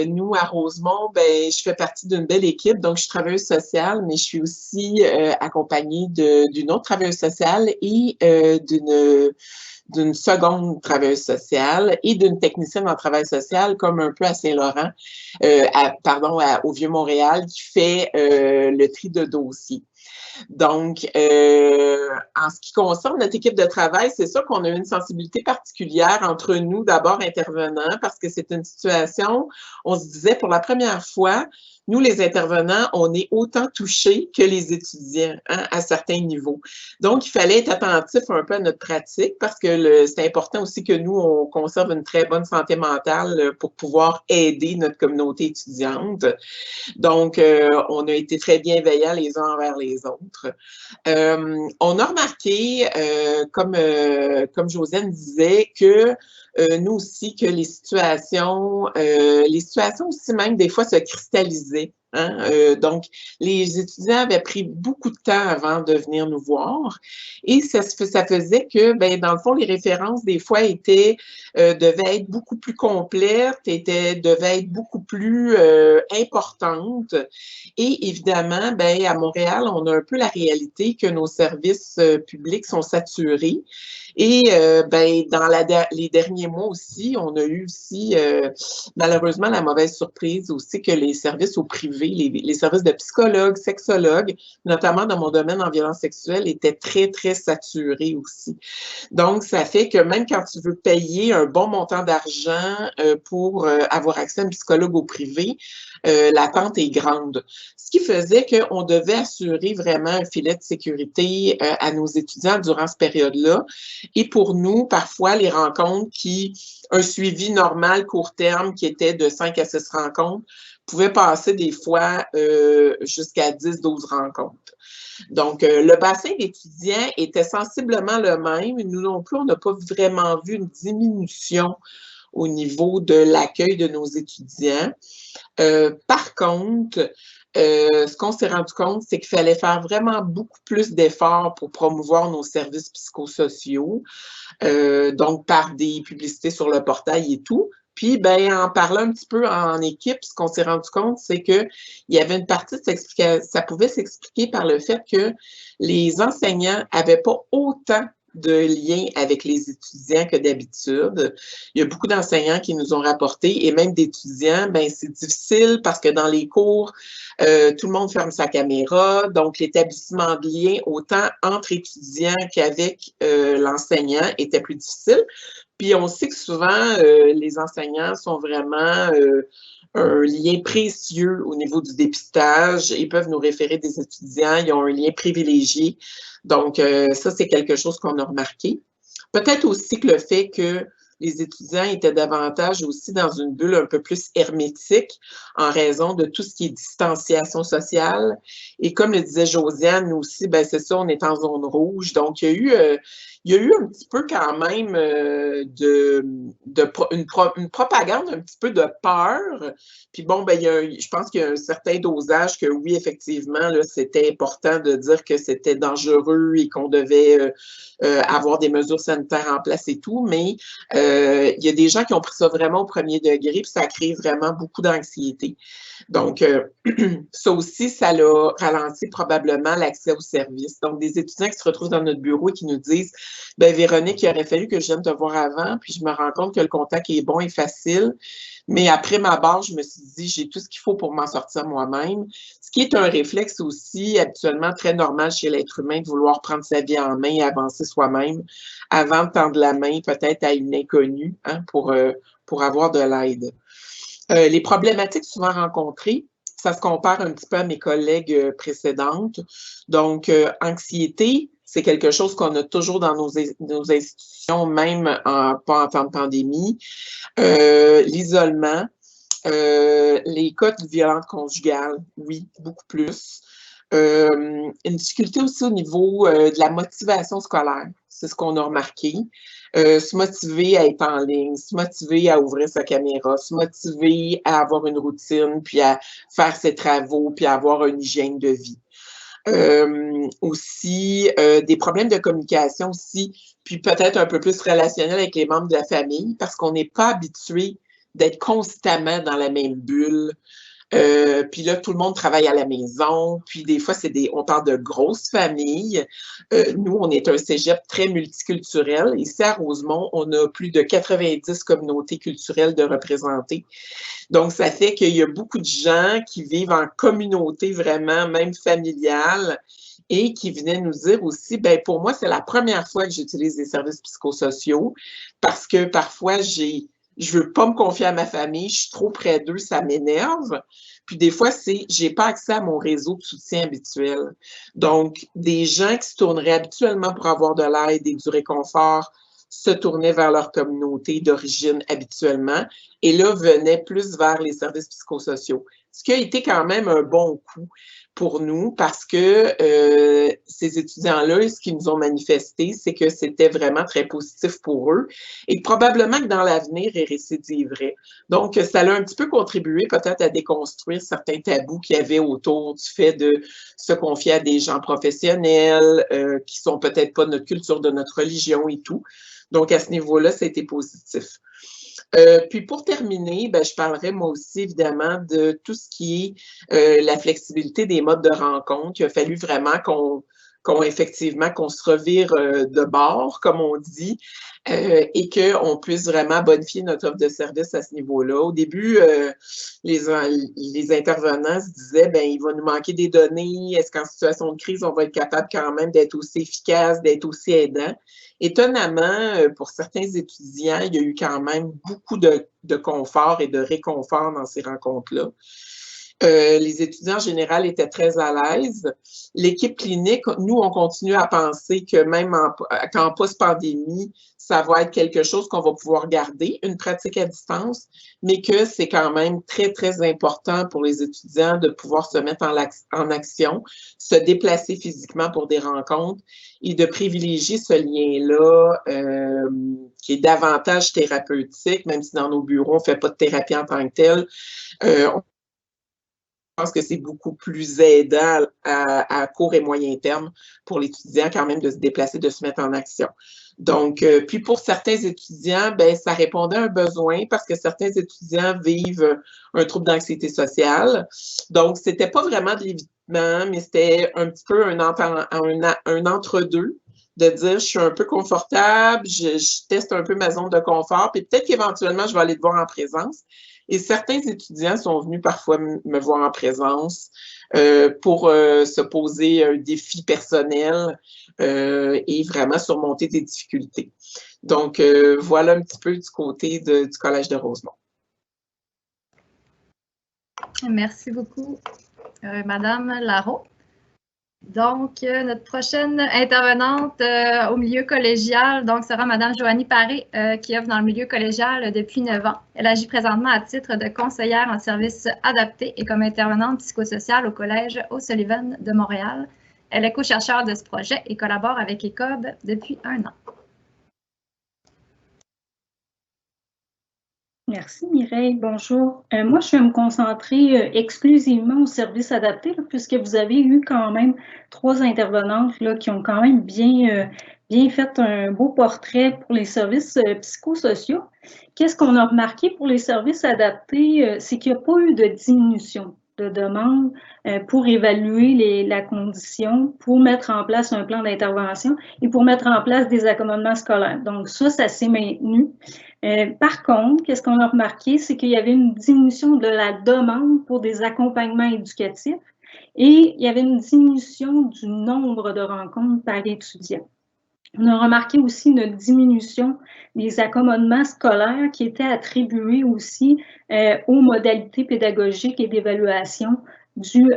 nous à Rosemont, ben, je fais partie d'une belle équipe, donc je suis travailleuse sociale, mais je suis aussi accompagnée d'une autre travailleuse sociale et d'une seconde travailleuse sociale et d'une technicienne en travail social, comme un peu à Saint-Laurent, au Vieux-Montréal, qui fait le tri de dossiers. Donc, en ce qui concerne notre équipe de travail, c'est sûr qu'on a une sensibilité particulière entre nous, d'abord intervenants, parce que c'est une situation, on se disait pour la première fois, nous, les intervenants, on est autant touchés que les étudiants, hein, à certains niveaux. Donc, il fallait être attentif un peu à notre pratique parce que c'est important aussi que nous, on conserve une très bonne santé mentale pour pouvoir aider notre communauté étudiante. Donc, on a été très bienveillants les uns envers les autres. On a remarqué, comme Josiane disait, que nous aussi, que les situations aussi même des fois se cristallisaient. Hein? Donc, les étudiants avaient pris beaucoup de temps avant de venir nous voir et ça faisait que, ben, dans le fond, les références, des fois, devaient être beaucoup plus complètes, devaient être beaucoup plus importantes. Et évidemment, ben, à Montréal, on a un peu la réalité que nos services publics sont saturés. Et ben, dans les derniers mois aussi, on a eu aussi malheureusement la mauvaise surprise aussi que les services au privé, les services de psychologues, sexologues, notamment dans mon domaine en violence sexuelle, étaient très, très saturés aussi. Donc, ça fait que même quand tu veux payer un bon montant d'argent pour avoir accès à un psychologue au privé, l'attente est grande. Ce qui faisait qu'on devait assurer vraiment un filet de sécurité à nos étudiants durant cette période-là. Et pour nous, parfois, les rencontres un suivi normal, court terme, qui était de 5 à 6 rencontres, pouvait passer des fois jusqu'à 10-12 rencontres. Donc, le bassin d'étudiants était sensiblement le même. Nous non plus, on n'a pas vraiment vu une diminution au niveau de l'accueil de nos étudiants. Par contre, ce qu'on s'est rendu compte, c'est qu'il fallait faire vraiment beaucoup plus d'efforts pour promouvoir nos services psychosociaux, donc par des publicités sur le portail et tout. Puis, ben, en parlant un petit peu en équipe, ce qu'on s'est rendu compte, c'est qu'il y avait une partie de ça pouvait s'expliquer par le fait que les enseignants n'avaient pas autant de liens avec les étudiants que d'habitude. Il y a beaucoup d'enseignants qui nous ont rapporté, et même d'étudiants, ben c'est difficile parce que dans les cours, tout le monde ferme sa caméra, donc l'établissement de lien autant entre étudiants qu'avec l'enseignant était plus difficile. Puis on sait que souvent, les enseignants sont vraiment un lien précieux au niveau du dépistage. Ils peuvent nous référer des étudiants, ils ont un lien privilégié. Donc, ça, c'est quelque chose qu'on a remarqué. Peut-être aussi que le fait que les étudiants étaient davantage aussi dans une bulle un peu plus hermétique en raison de tout ce qui est distanciation sociale. Et comme le disait Josiane, nous aussi, ben c'est ça, on est en zone rouge. Donc, il y a eu un petit peu quand même une propagande, un petit peu de peur. Puis bon, ben, je pense qu'il y a un certain dosage que oui, effectivement, là, c'était important de dire que c'était dangereux et qu'on devait avoir des mesures sanitaires en place et tout, mais il y a des gens qui ont pris ça vraiment au premier degré, puis ça crée vraiment beaucoup d'anxiété. Donc, ça aussi, ça l'a ralenti probablement l'accès aux services. Donc, des étudiants qui se retrouvent dans notre bureau et qui nous disent « Ben Véronique, il aurait fallu que je vienne te voir avant, puis je me rends compte que le contact est bon et facile. Mais après ma barre, je me suis dit, j'ai tout ce qu'il faut pour m'en sortir moi-même. » Ce qui est un réflexe aussi habituellement très normal chez l'être humain de vouloir prendre sa vie en main et avancer soi-même avant de tendre la main peut-être à une inconnue, hein, pour avoir de l'aide. Les problématiques souvent rencontrées, ça se compare un petit peu à mes collègues précédentes. Donc, anxiété, c'est quelque chose qu'on a toujours dans nos institutions, même pas en temps de pandémie. L'isolement, les cas de violence conjugale, oui, beaucoup plus. Une difficulté aussi au niveau de la motivation scolaire, c'est ce qu'on a remarqué. Se motiver à être en ligne, se motiver à ouvrir sa caméra, se motiver à avoir une routine, puis à faire ses travaux, puis à avoir une hygiène de vie. Aussi, des problèmes de communication aussi, puis peut-être un peu plus relationnel avec les membres de la famille, parce qu'on n'est pas habitué d'être constamment dans la même bulle. Puis là, tout le monde travaille à la maison. Puis des fois, on parle de grosses familles. Nous, on est un cégep très multiculturel. Ici, à Rosemont, on a plus de 90 communautés culturelles de représentées. Donc, ça fait qu'il y a beaucoup de gens qui vivent en communauté vraiment, même familiale, et qui venaient nous dire aussi, ben pour moi, c'est la première fois que j'utilise des services psychosociaux parce que parfois, j'ai je veux pas me confier à ma famille, je suis trop près d'eux, ça m'énerve. Puis des fois, c'est j'ai pas accès à mon réseau de soutien habituel. Donc, des gens qui se tourneraient habituellement pour avoir de l'aide et du réconfort se tournaient vers leur communauté d'origine habituellement et là, venaient plus vers les services psychosociaux. Ce qui a été quand même un bon coup pour nous parce que ces étudiants-là, ce qu'ils nous ont manifesté, c'est que c'était vraiment très positif pour eux et probablement que dans l'avenir, ils récidiveraient. Donc, ça a un petit peu contribué peut-être à déconstruire certains tabous qu'il y avait autour du fait de se confier à des gens professionnels qui sont peut-être pas de notre culture, de notre religion et tout. Donc, à ce niveau-là, ça a été positif. Puis pour terminer, ben, je parlerai moi aussi évidemment de tout ce qui est la flexibilité des modes de rencontre. Il a fallu vraiment qu'on se revire de bord, comme on dit, et qu'on puisse vraiment bonifier notre offre de service à ce niveau-là. Au début, les intervenants se disaient, ben il va nous manquer des données. Est-ce qu'en situation de crise, on va être capable quand même d'être aussi efficace, d'être aussi aidant? Étonnamment, pour certains étudiants, il y a eu quand même beaucoup de confort et de réconfort dans ces rencontres-là. Les étudiants en général étaient très à l'aise. L'équipe clinique, nous, on continue à penser que même qu'en post-pandémie, ça va être quelque chose qu'on va pouvoir garder, une pratique à distance, mais que c'est quand même très, très important pour les étudiants de pouvoir se mettre en action, se déplacer physiquement pour des rencontres et de privilégier ce lien-là qui est davantage thérapeutique, même si dans nos bureaux, on ne fait pas de thérapie en tant que telle. Je pense que c'est beaucoup plus aidant à court et moyen terme pour l'étudiant quand même de se déplacer, de se mettre en action. Donc, puis pour certains étudiants, ben ça répondait à un besoin parce que certains étudiants vivent un trouble d'anxiété sociale. Donc, c'était pas vraiment de l'évitement, mais c'était un petit peu un entre-deux de dire je suis un peu confortable, je teste un peu ma zone de confort, puis peut-être qu'éventuellement, je vais aller te voir en présence. Et certains étudiants sont venus parfois me voir en présence pour se poser un défi personnel et vraiment surmonter des difficultés. Donc, voilà un petit peu du côté du Collège de Rosemont. Merci beaucoup, Madame Larreau. Donc, notre prochaine intervenante au milieu collégial sera Madame Joanie Paré, qui œuvre dans le milieu collégial depuis 9 ans. Elle agit présentement à titre de conseillère en services adaptés et comme intervenante psychosociale au Collège O'Sullivan de Montréal. Elle est co-chercheure de ce projet et collabore avec ECOB depuis 1 an. Merci Mireille, bonjour. Moi, je vais me concentrer exclusivement aux services adaptés, là, puisque vous avez eu quand même 3 intervenantes là, qui ont quand même bien fait un beau portrait pour les services psychosociaux. Qu'est-ce qu'on a remarqué pour les services adaptés? C'est qu'il n'y a pas eu de diminution de demande pour évaluer la condition, pour mettre en place un plan d'intervention et pour mettre en place des accommodements scolaires. Donc ça s'est maintenu. Par contre, qu'est-ce qu'on a remarqué, c'est qu'il y avait une diminution de la demande pour des accompagnements éducatifs et il y avait une diminution du nombre de rencontres par étudiant. On a remarqué aussi une diminution des accommodements scolaires qui étaient attribués aussi aux modalités pédagogiques et d'évaluation dues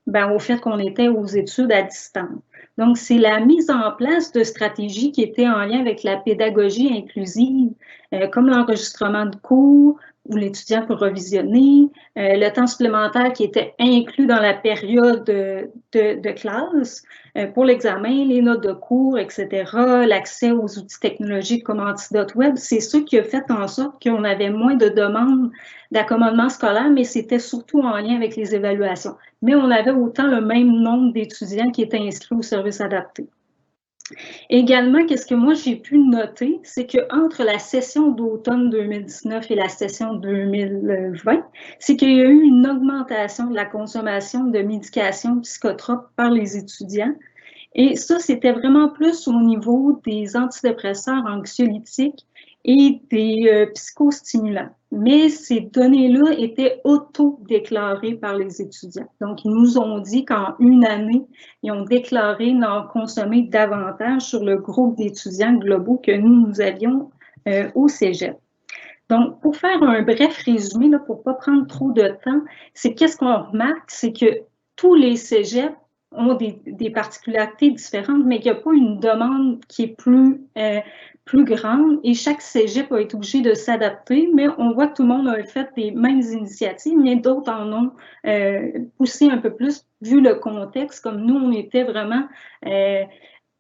au fait qu'on était aux études à distance. Donc, c'est la mise en place de stratégies qui étaient en lien avec la pédagogie inclusive, comme l'enregistrement de cours, où l'étudiant peut revisionner, le temps supplémentaire qui était inclus dans la période de classe pour l'examen, les notes de cours, etc., l'accès aux outils technologiques comme Antidote Web, c'est ce qui a fait en sorte qu'on avait moins de demandes d'accommodement scolaire, mais c'était surtout en lien avec les évaluations. Mais on avait autant le même nombre d'étudiants qui étaient inscrits au service adapté. Également, qu'est-ce que moi j'ai pu noter, c'est qu'entre la session d'automne 2019 et la session 2020, c'est qu'il y a eu une augmentation de la consommation de médications psychotropes par les étudiants. Et ça, c'était vraiment plus au niveau des antidépresseurs anxiolytiques et des psychostimulants. Mais ces données-là étaient auto-déclarées par les étudiants. Donc, ils nous ont dit qu'en 1 année, ils ont déclaré d'en consommer davantage sur le groupe d'étudiants globaux que nous avions au cégep. Donc, pour faire un bref résumé, là, pour ne pas prendre trop de temps, c'est qu'est-ce qu'on remarque, c'est que tous les cégeps ont des particularités différentes, mais qu'il n'y a pas une demande qui est plus grande et chaque cégep a été obligé de s'adapter, mais on voit que tout le monde a fait les mêmes initiatives, mais d'autres en ont poussé un peu plus vu le contexte, comme nous, on était vraiment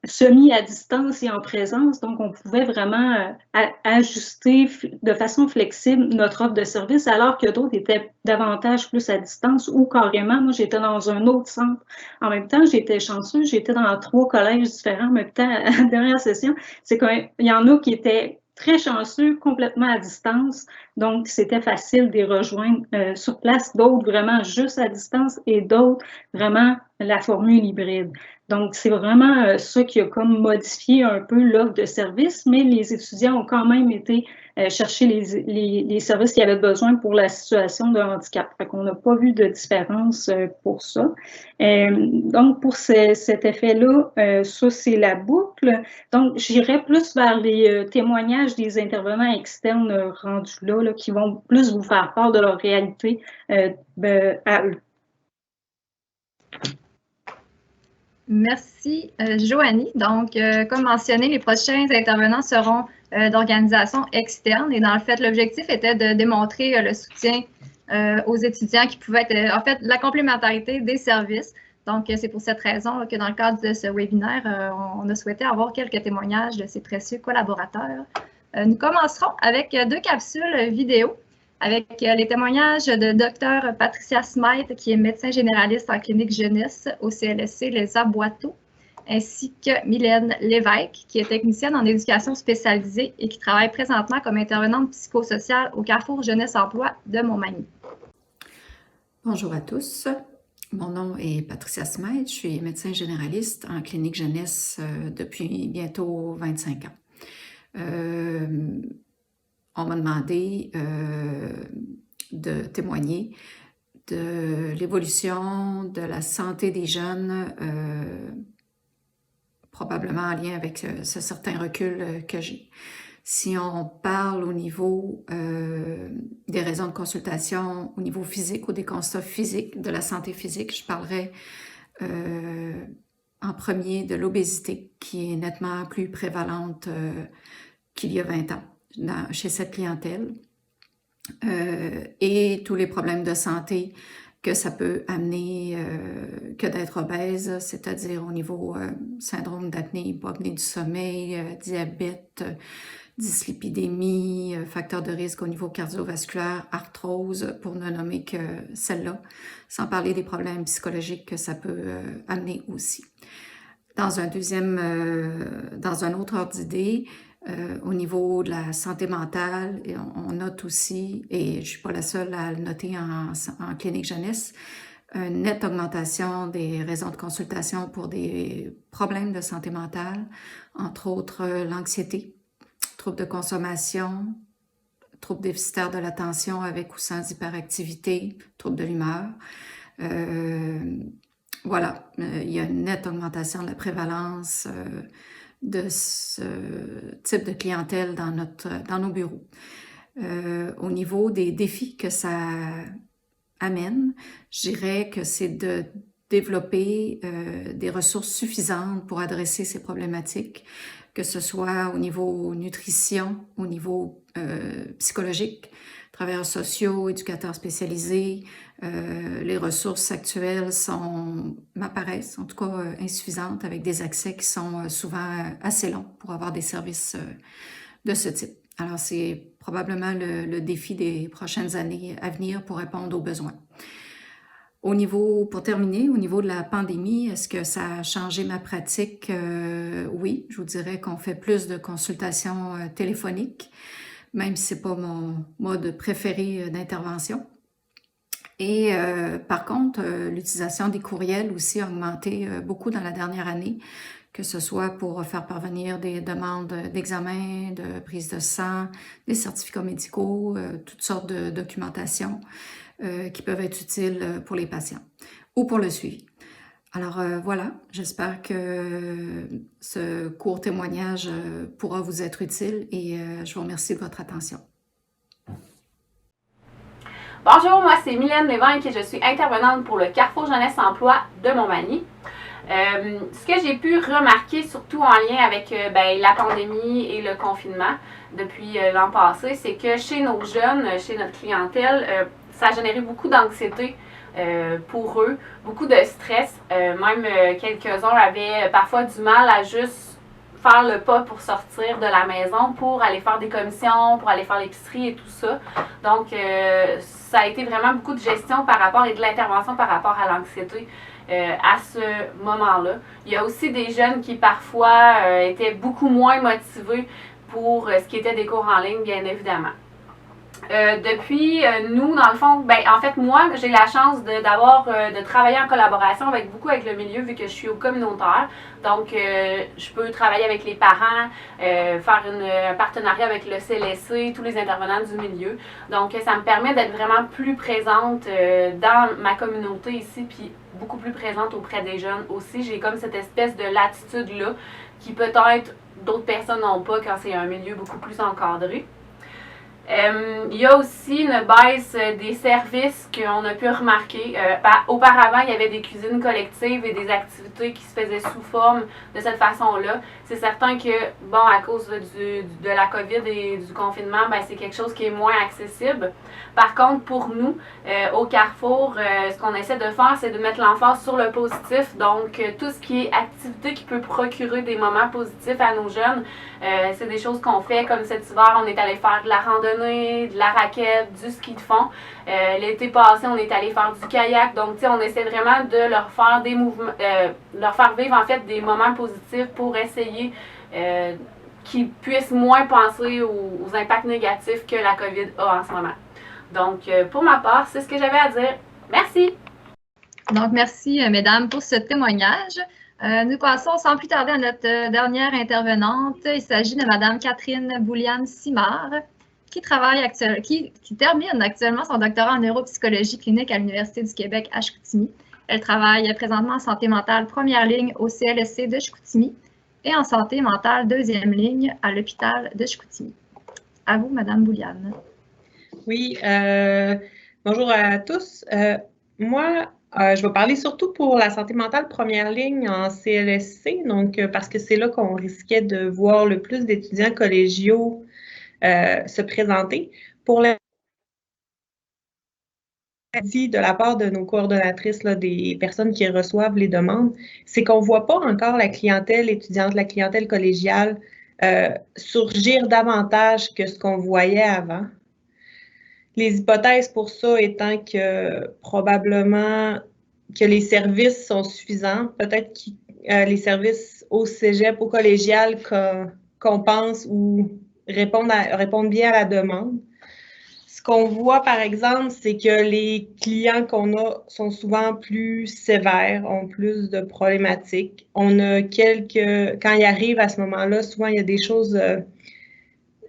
semi à distance et en présence, donc on pouvait vraiment ajuster de façon flexible notre offre de service, alors que d'autres étaient davantage plus à distance ou carrément, moi j'étais dans un autre centre. En même temps, j'étais chanceuse, j'étais dans 3 collèges différents en même temps à la dernière session. C'est qu'il y en a qui étaient très chanceux, complètement à distance, donc c'était facile de les rejoindre sur place, d'autres vraiment juste à distance et d'autres vraiment la formule hybride. Donc, c'est vraiment ça qui a comme modifié un peu l'offre de service, mais les étudiants ont quand même été chercher les services qu'ils avaient besoin pour la situation de handicap. Fait qu'on n'a pas vu de différence pour ça. Donc, pour cet effet-là, ça, c'est la boucle. Donc, j'irai plus vers les témoignages des intervenants externes rendus là, qui vont plus vous faire part de leur réalité à eux. Merci, Joanie. Donc, comme mentionné, les prochains intervenants seront d'organisations externes et dans le fait, l'objectif était de démontrer le soutien aux étudiants qui pouvaient être, en fait, la complémentarité des services. Donc, c'est pour cette raison que dans le cadre de ce webinaire, on a souhaité avoir quelques témoignages de ces précieux collaborateurs. Nous commencerons avec 2 capsules vidéo avec les témoignages de Dr Patricia Smythe, qui est médecin généraliste en clinique jeunesse au CLSC Les Aboiteaux, ainsi que Mylène Lévesque, qui est technicienne en éducation spécialisée et qui travaille présentement comme intervenante psychosociale au Carrefour Jeunesse Emploi de Montmagny. Bonjour à tous. Mon nom est Patricia Smythe, je suis médecin généraliste en clinique jeunesse depuis bientôt 25 ans. On m'a demandé de témoigner de l'évolution de la santé des jeunes, probablement en lien avec ce certain recul que j'ai. Si on parle au niveau des raisons de consultation, au niveau physique ou des constats physiques, de la santé physique, je parlerai en premier de l'obésité qui est nettement plus prévalente qu'il y a 20 ans. Chez cette clientèle et tous les problèmes de santé que ça peut amener que d'être obèse, c'est-à-dire au niveau syndrome d'apnée, hypopnée du sommeil, diabète, dyslipidémie, facteur de risque au niveau cardiovasculaire, arthrose, pour ne nommer que celle-là, sans parler des problèmes psychologiques que ça peut amener aussi. Dans un autre ordre d'idée, au niveau de la santé mentale, on note aussi, et je ne suis pas la seule à le noter en clinique jeunesse, une nette augmentation des raisons de consultation pour des problèmes de santé mentale, entre autres l'anxiété, troubles de consommation, troubles déficitaires de l'attention avec ou sans hyperactivité, troubles de l'humeur. Voilà, il y a une nette augmentation de la prévalence de ce type de clientèle dans nos bureaux. Au niveau des défis que ça amène, je dirais que c'est de développer des ressources suffisantes pour adresser ces problématiques, que ce soit au niveau nutrition, au niveau psychologique, travailleurs sociaux, éducateurs spécialisés. Les ressources actuelles m'apparaissent en tout cas insuffisantes, avec des accès qui sont souvent assez longs pour avoir des services de ce type. Alors, c'est probablement le défi des prochaines années à venir pour répondre aux besoins. Pour terminer, au niveau de la pandémie, est-ce que ça a changé ma pratique? Oui, je vous dirais qu'on fait plus de consultations téléphoniques, même si ce n'est pas mon mode préféré d'intervention. Et par contre, l'utilisation des courriels aussi a augmenté beaucoup dans la dernière année, que ce soit pour faire parvenir des demandes d'examen, de prise de sang, des certificats médicaux, toutes sortes de documentation qui peuvent être utiles pour les patients ou pour le suivi. Alors voilà, j'espère que ce court témoignage pourra vous être utile et je vous remercie de votre attention. Bonjour, moi c'est Mylène Lévesque et je suis intervenante pour le Carrefour Jeunesse Emploi de Montmagny. Ce que j'ai pu remarquer, surtout en lien avec la pandémie et le confinement depuis l'an passé, c'est que chez nos jeunes, chez notre clientèle, ça a généré beaucoup d'anxiété pour eux, beaucoup de stress. Même quelques-uns avaient parfois du mal à juste faire le pas pour sortir de la maison, pour aller faire des commissions, pour aller faire l'épicerie et tout ça. Donc, ça a été vraiment beaucoup de gestion par rapport et de l'intervention par rapport à l'anxiété à ce moment-là. Il y a aussi des jeunes qui parfois étaient beaucoup moins motivés pour ce qui était des cours en ligne, bien évidemment. Depuis, nous, dans le fond, en fait, moi, j'ai la chance de travailler en collaboration beaucoup avec le milieu, vu que je suis au communautaire. Donc, je peux travailler avec les parents, faire un partenariat avec le CLSC, tous les intervenants du milieu. Donc, ça me permet d'être vraiment plus présente dans ma communauté ici, puis beaucoup plus présente auprès des jeunes aussi. J'ai comme cette espèce de latitude-là qui peut-être d'autres personnes n'ont pas quand c'est un milieu beaucoup plus encadré. Il y a aussi une baisse des services qu'on a pu remarquer. Auparavant, il y avait des cuisines collectives et des activités qui se faisaient sous forme de cette façon-là. C'est certain que, à cause de la COVID et du confinement, c'est quelque chose qui est moins accessible. Par contre, pour nous, au Carrefour, ce qu'on essaie de faire, c'est de mettre l'emphase sur le positif. Donc, tout ce qui est activité qui peut procurer des moments positifs à nos jeunes, c'est des choses qu'on fait. Comme cet hiver, on est allé faire de la randonnée, de la raquette, du ski de fond. L'été passé, on est allé faire du kayak. Donc, on essaie vraiment de leur faire des mouvements, leur faire vivre en fait des moments positifs pour essayer qu'ils puissent moins penser aux impacts négatifs que la COVID a en ce moment. Donc, pour ma part, c'est ce que j'avais à dire. Merci! Donc, merci, mesdames, pour ce témoignage. Nous passons sans plus tarder à notre dernière intervenante. Il s'agit de Mme Catherine Bouliane-Simard, qui termine actuellement son doctorat en neuropsychologie clinique à l'Université du Québec à Chicoutimi. Elle travaille présentement en santé mentale première ligne au CLSC de Chicoutimi et en santé mentale deuxième ligne à l'hôpital de Chicoutimi. À vous, Mme Bouliane. Oui, bonjour à tous. Moi, je vais parler surtout pour la santé mentale première ligne en CLSC, donc parce que c'est là qu'on risquait de voir le plus d'étudiants collégiaux se présenter. Pour la dit de la part de nos coordonnatrices, là, des personnes qui reçoivent les demandes, c'est qu'on ne voit pas encore la clientèle étudiante, la clientèle collégiale surgir davantage que ce qu'on voyait avant. Les hypothèses pour ça étant que probablement que les services sont suffisants, peut-être que les services au cégep, au collégial qu'on pense ou répondent bien à la demande. Ce qu'on voit, par exemple, c'est que les clients qu'on a sont souvent plus sévères, ont plus de problématiques. On a quand ils arrivent à ce moment-là, souvent il y a des choses...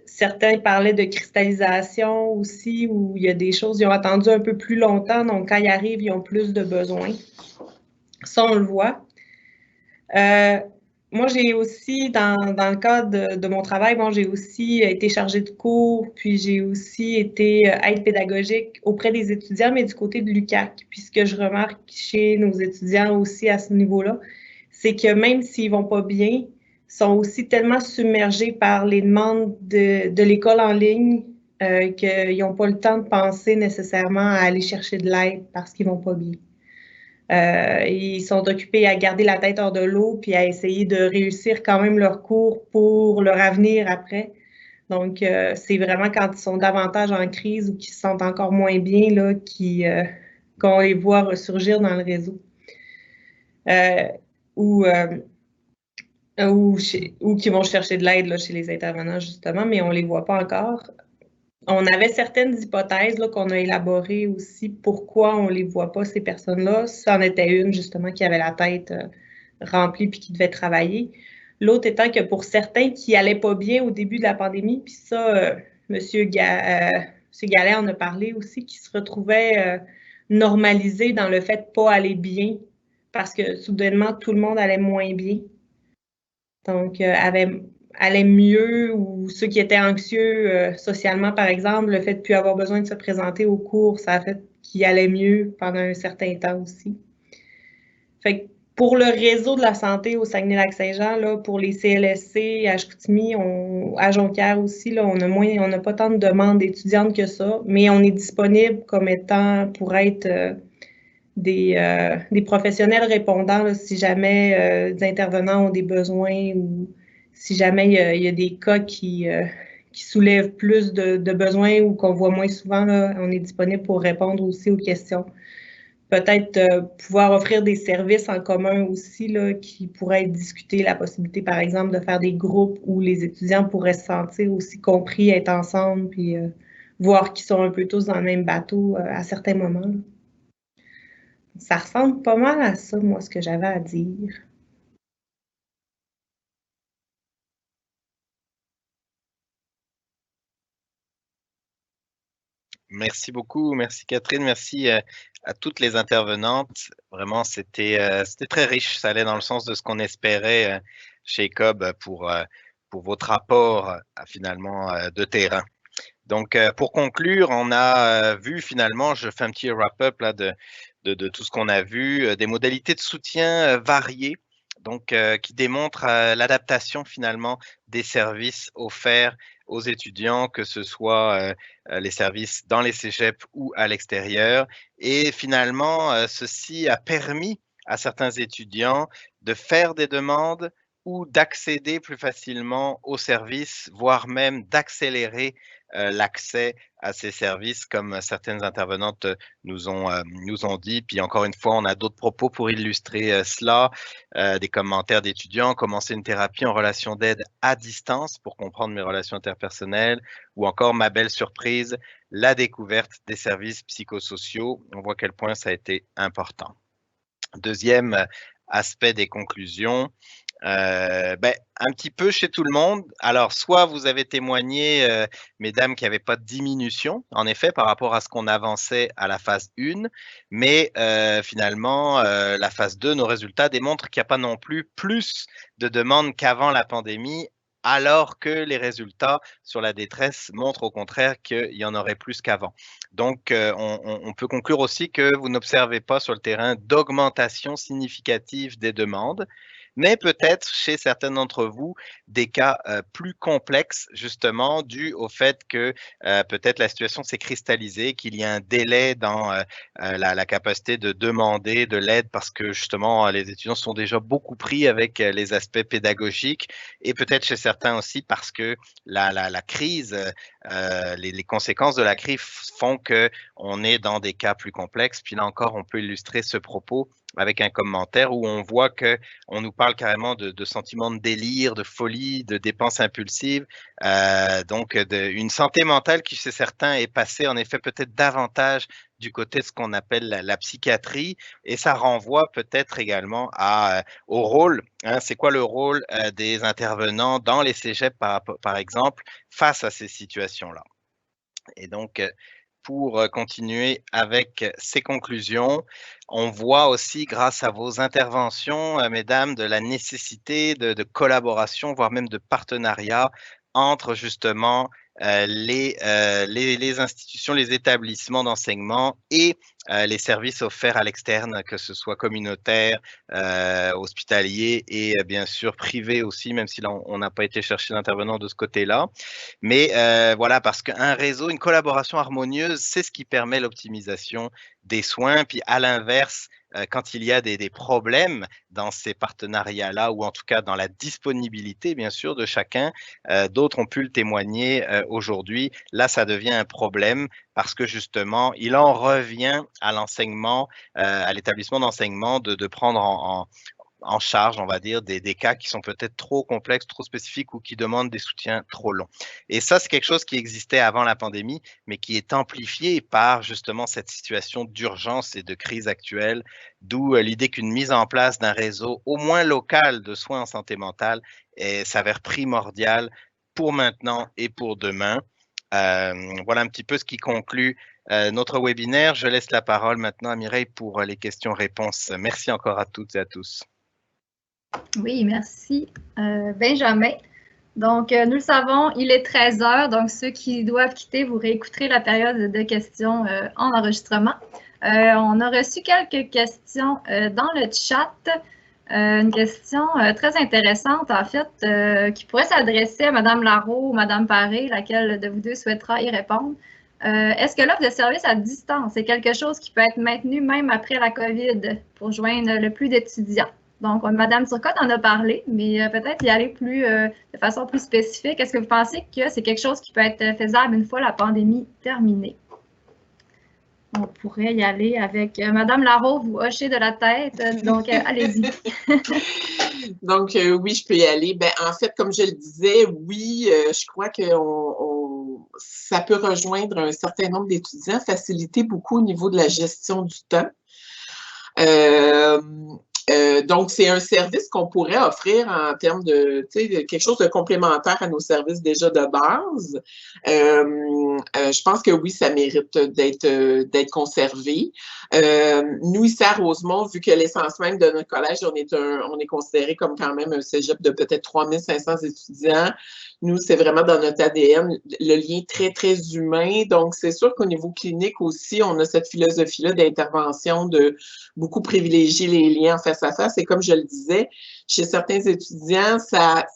Certains parlaient de cristallisation aussi, où il y a des choses, ils ont attendu un peu plus longtemps, donc quand ils arrivent, ils ont plus de besoins. Ça, on le voit. Moi, j'ai aussi, dans le cadre de mon travail, j'ai aussi été chargée de cours, puis j'ai aussi été aide pédagogique auprès des étudiants, mais du côté de l'UQAC. Puis ce que je remarque chez nos étudiants aussi à ce niveau-là, c'est que même s'ils vont pas bien, sont aussi tellement submergés par les demandes de l'école en ligne qu'ils n'ont pas le temps de penser nécessairement à aller chercher de l'aide parce qu'ils vont pas bien. Ils sont occupés à garder la tête hors de l'eau puis à essayer de réussir quand même leur cours pour leur avenir après. Donc, c'est vraiment quand ils sont davantage en crise ou qu'ils se sentent encore moins bien là, qu'on les voit ressurgir dans le réseau. Ou qui vont chercher de l'aide chez les intervenants, justement, mais on ne les voit pas encore. On avait certaines hypothèses là, qu'on a élaborées aussi, pourquoi on ne les voit pas, ces personnes-là. Ça en était une, justement, qui avait la tête remplie puis qui devait travailler. L'autre étant que pour certains qui n'allaient pas bien au début de la pandémie, puis ça, M. Gallet en a parlé aussi, qui se retrouvait normalisé dans le fait de ne pas aller bien, parce que soudainement, tout le monde allait moins bien. Donc, avait allaient mieux ou ceux qui étaient anxieux socialement, par exemple, le fait de ne plus avoir besoin de se présenter au cours, ça a fait qu'ils allaient mieux pendant un certain temps aussi. Fait que pour le réseau de la santé au Saguenay-Lac-Saint-Jean, là, pour les CLSC, à Chicoutimi, à Jonquière aussi, là, on n'a pas tant de demandes d'étudiantes que ça, mais on est disponible comme étant pour être des professionnels répondants là, si jamais des intervenants ont des besoins ou si jamais il y a des cas qui soulèvent plus de besoins ou qu'on voit moins souvent, là, on est disponible pour répondre aussi aux questions. Peut-être pouvoir offrir des services en commun aussi là, qui pourraient être discutés, la possibilité, par exemple, de faire des groupes où les étudiants pourraient se sentir aussi compris, être ensemble, puis voir qu'ils sont un peu tous dans le même bateau à certains moments. Là. Ça ressemble pas mal à ça, moi, ce que j'avais à dire. Merci beaucoup, merci Catherine, merci à toutes les intervenantes. Vraiment, c'était très riche, ça allait dans le sens de ce qu'on espérait chez COB pour votre rapport finalement de terrain. Donc, pour conclure, on a vu finalement, je fais un petit wrap-up là de tout ce qu'on a vu, des modalités de soutien variées, donc qui démontrent l'adaptation finalement des services offerts aux étudiants, que ce soit les services dans les cégeps ou à l'extérieur. Et finalement, ceci a permis à certains étudiants de faire des demandes ou d'accéder plus facilement aux services, voire même d'accélérer l'accès à ces services, comme certaines intervenantes nous ont dit. Puis encore une fois, on a d'autres propos pour illustrer cela, des commentaires d'étudiants, commencer une thérapie en relation d'aide à distance pour comprendre mes relations interpersonnelles, ou encore ma belle surprise, la découverte des services psychosociaux. On voit à quel point ça a été important. Deuxième aspect des conclusions, un petit peu chez tout le monde. Alors, soit vous avez témoigné, mesdames, qu'il n'y avait pas de diminution, en effet, par rapport à ce qu'on avançait à la phase 1, mais finalement, la phase 2, nos résultats démontrent qu'il n'y a pas non plus plus de demandes qu'avant la pandémie, alors que les résultats sur la détresse montrent au contraire qu'il y en aurait plus qu'avant. Donc, on peut conclure aussi que vous n'observez pas sur le terrain d'augmentation significative des demandes, mais peut-être chez certains d'entre vous, des cas plus complexes, justement, dû au fait que peut-être la situation s'est cristallisée, qu'il y a un délai dans la capacité de demander de l'aide parce que, justement, les étudiants sont déjà beaucoup pris avec les aspects pédagogiques et peut-être chez certains aussi parce que la crise, les conséquences de la crise font qu'on est dans des cas plus complexes. Puis là encore, on peut illustrer ce propos avec un commentaire où on voit qu'on nous parle carrément de sentiments de délire, de folie, de dépenses impulsives, donc une santé mentale qui chez certains est passée en effet peut-être davantage du côté de ce qu'on appelle la psychiatrie, et ça renvoie peut-être également au rôle, hein, c'est quoi le rôle des intervenants dans les cégeps par exemple face à ces situations-là. Et donc, pour continuer avec ces conclusions, on voit aussi, grâce à vos interventions, mesdames, de la nécessité de collaboration, voire même de partenariat entre justement les institutions, les établissements d'enseignement et les services offerts à l'externe, que ce soit communautaire, hospitalier et bien sûr privé aussi, même si là on n'a pas été chercher d'intervenants de ce côté-là. Mais voilà, parce qu'un réseau, une collaboration harmonieuse, c'est ce qui permet l'optimisation des soins. Puis à l'inverse, quand il y a des problèmes dans ces partenariats-là, ou en tout cas dans la disponibilité, bien sûr, de chacun, d'autres ont pu le témoigner aujourd'hui, là, ça devient un problème parce que justement, il en revient à l'enseignement, à l'établissement d'enseignement de prendre en charge, on va dire, des cas qui sont peut-être trop complexes, trop spécifiques ou qui demandent des soutiens trop longs. Et ça, c'est quelque chose qui existait avant la pandémie, mais qui est amplifié par justement cette situation d'urgence et de crise actuelle, d'où l'idée qu'une mise en place d'un réseau au moins local de soins en santé mentale s'avère primordiale pour maintenant et pour demain. Voilà un petit peu ce qui conclut notre webinaire. Je laisse la parole maintenant à Mireille pour les questions-réponses. Merci encore à toutes et à tous. Oui, merci. Benjamin, Donc, nous le savons, il est 13 heures, donc ceux qui doivent quitter, vous réécouterez la période de questions en enregistrement. On a reçu quelques questions dans le chat. Une question très intéressante, en fait, qui pourrait s'adresser à Mme Larreau ou Mme Paré, laquelle de vous deux souhaitera y répondre. Est-ce que l'offre de service à distance est quelque chose qui peut être maintenu même après la COVID pour joindre le plus d'étudiants? Donc, Mme Turcotte en a parlé, mais peut-être y aller de façon plus spécifique. Est-ce que vous pensez que c'est quelque chose qui peut être faisable une fois la pandémie terminée? On pourrait y aller avec Mme Larreau, vous hochez de la tête, donc allez-y. Donc, oui, je peux y aller. Ben, en fait, comme je le disais, oui, je crois que ça peut rejoindre un certain nombre d'étudiants, faciliter beaucoup au niveau de la gestion du temps. Donc, c'est un service qu'on pourrait offrir en termes de quelque chose de complémentaire à nos services déjà de base. Je pense que oui, ça mérite d'être conservé. Nous, ici à Rosemont, vu que l'essence même de notre collège, on est considéré comme quand même un cégep de peut-être 3500 étudiants. Nous, c'est vraiment dans notre ADN, le lien très, très humain. Donc, c'est sûr qu'au niveau clinique aussi, on a cette philosophie-là d'intervention, de beaucoup privilégier les liens face à face. Et comme je le disais, chez certains étudiants, ça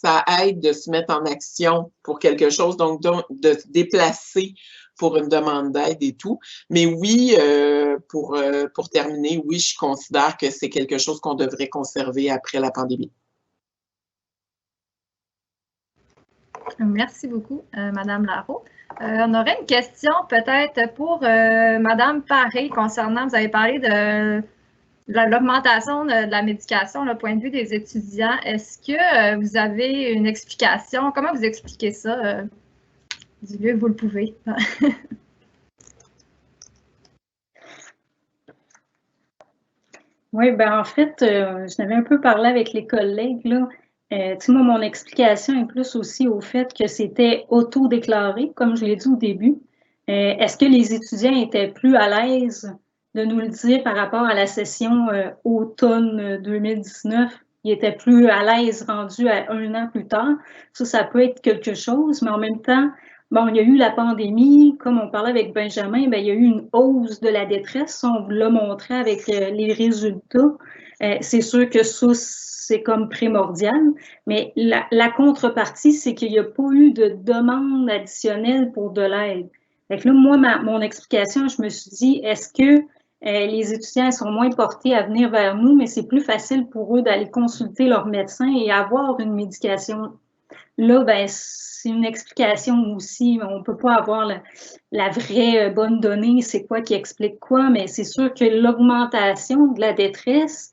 aide de se mettre en action pour quelque chose, donc de se déplacer pour une demande d'aide et tout. Mais oui, pour terminer, oui, je considère que c'est quelque chose qu'on devrait conserver après la pandémie. Merci beaucoup, Mme Larreau. On aurait une question peut-être pour Mme Paré concernant, vous avez parlé de l'augmentation de la médication, le point de vue des étudiants. Est-ce que vous avez une explication? Comment vous expliquez ça? Du lieu que vous le pouvez. Oui, ben en fait, je n'avais un peu parlé avec les collègues, là. Moi, mon explication est plus aussi au fait que c'était auto-déclaré, comme je l'ai dit au début. Est-ce que les étudiants étaient plus à l'aise de nous le dire par rapport à la session automne 2019? Ils étaient plus à l'aise rendus à 1 an plus tard. Ça peut être quelque chose, mais en même temps, bon, il y a eu la pandémie, comme on parlait avec Benjamin, ben, il y a eu une hausse de la détresse, on vous l'a montré avec les résultats. C'est sûr que ça, c'est comme primordial, mais la contrepartie, c'est qu'il n'y a pas eu de demande additionnelle pour de l'aide. Fait que là, moi, mon explication, je me suis dit, est-ce que les étudiants sont moins portés à venir vers nous, mais c'est plus facile pour eux d'aller consulter leur médecin et avoir une médication. Là, ben, c'est une explication aussi. On ne peut pas avoir la vraie bonne donnée, c'est quoi qui explique quoi, mais c'est sûr que l'augmentation de la détresse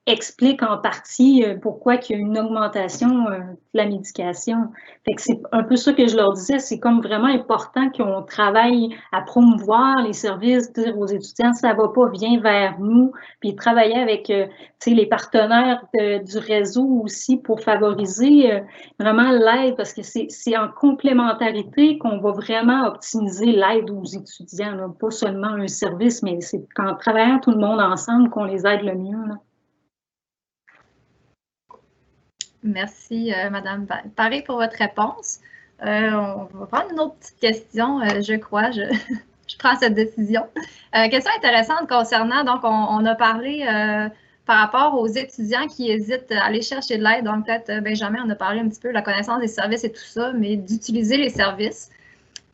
explique en partie pourquoi il y a une augmentation de la médication. Fait que c'est un peu ça que je leur disais, c'est comme vraiment important qu'on travaille à promouvoir les services, dire aux étudiants, ça va pas, viens vers nous, puis travailler avec les partenaires du réseau aussi pour favoriser vraiment l'aide, parce que c'est en complémentarité qu'on va vraiment optimiser l'aide aux étudiants, là. Pas seulement un service, mais c'est qu'en travaillant tout le monde ensemble qu'on les aide le mieux, là. Merci, Mme Paré, pour votre réponse. On va prendre une autre petite question, je crois. Je prends cette décision. Question intéressante concernant, donc, on a parlé par rapport aux étudiants qui hésitent à aller chercher de l'aide. Donc, peut-être, Benjamin, on a parlé un petit peu de la connaissance des services et tout ça, mais d'utiliser les services.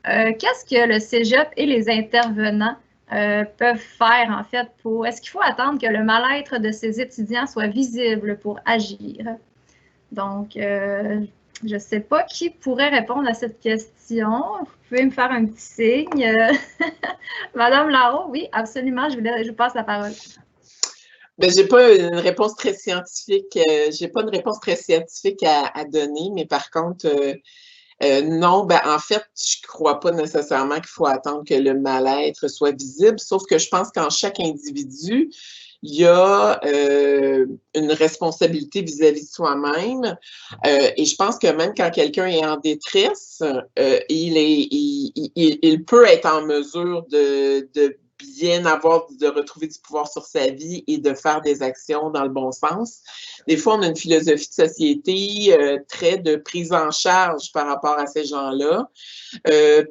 Qu'est-ce que le cégep et les intervenants peuvent faire, en fait, pour... Est-ce qu'il faut attendre que le mal-être de ces étudiants soit visible pour agir? Donc, je ne sais pas qui pourrait répondre à cette question. Vous pouvez me faire un petit signe. Madame Larreau, oui, absolument, je vous passe la parole. Ben, j'ai pas une réponse très scientifique. J'ai pas une réponse très scientifique à donner, mais par contre, non, ben en fait, je crois pas nécessairement qu'il faut attendre que le mal-être soit visible, sauf que je pense qu'en chaque individu, il y a une responsabilité vis-à-vis de soi-même. Et je pense que même quand quelqu'un est en détresse, il peut être en mesure de bien avoir, de retrouver du pouvoir sur sa vie et de faire des actions dans le bon sens. Des fois, on a une philosophie de société très de prise en charge par rapport à ces gens-là.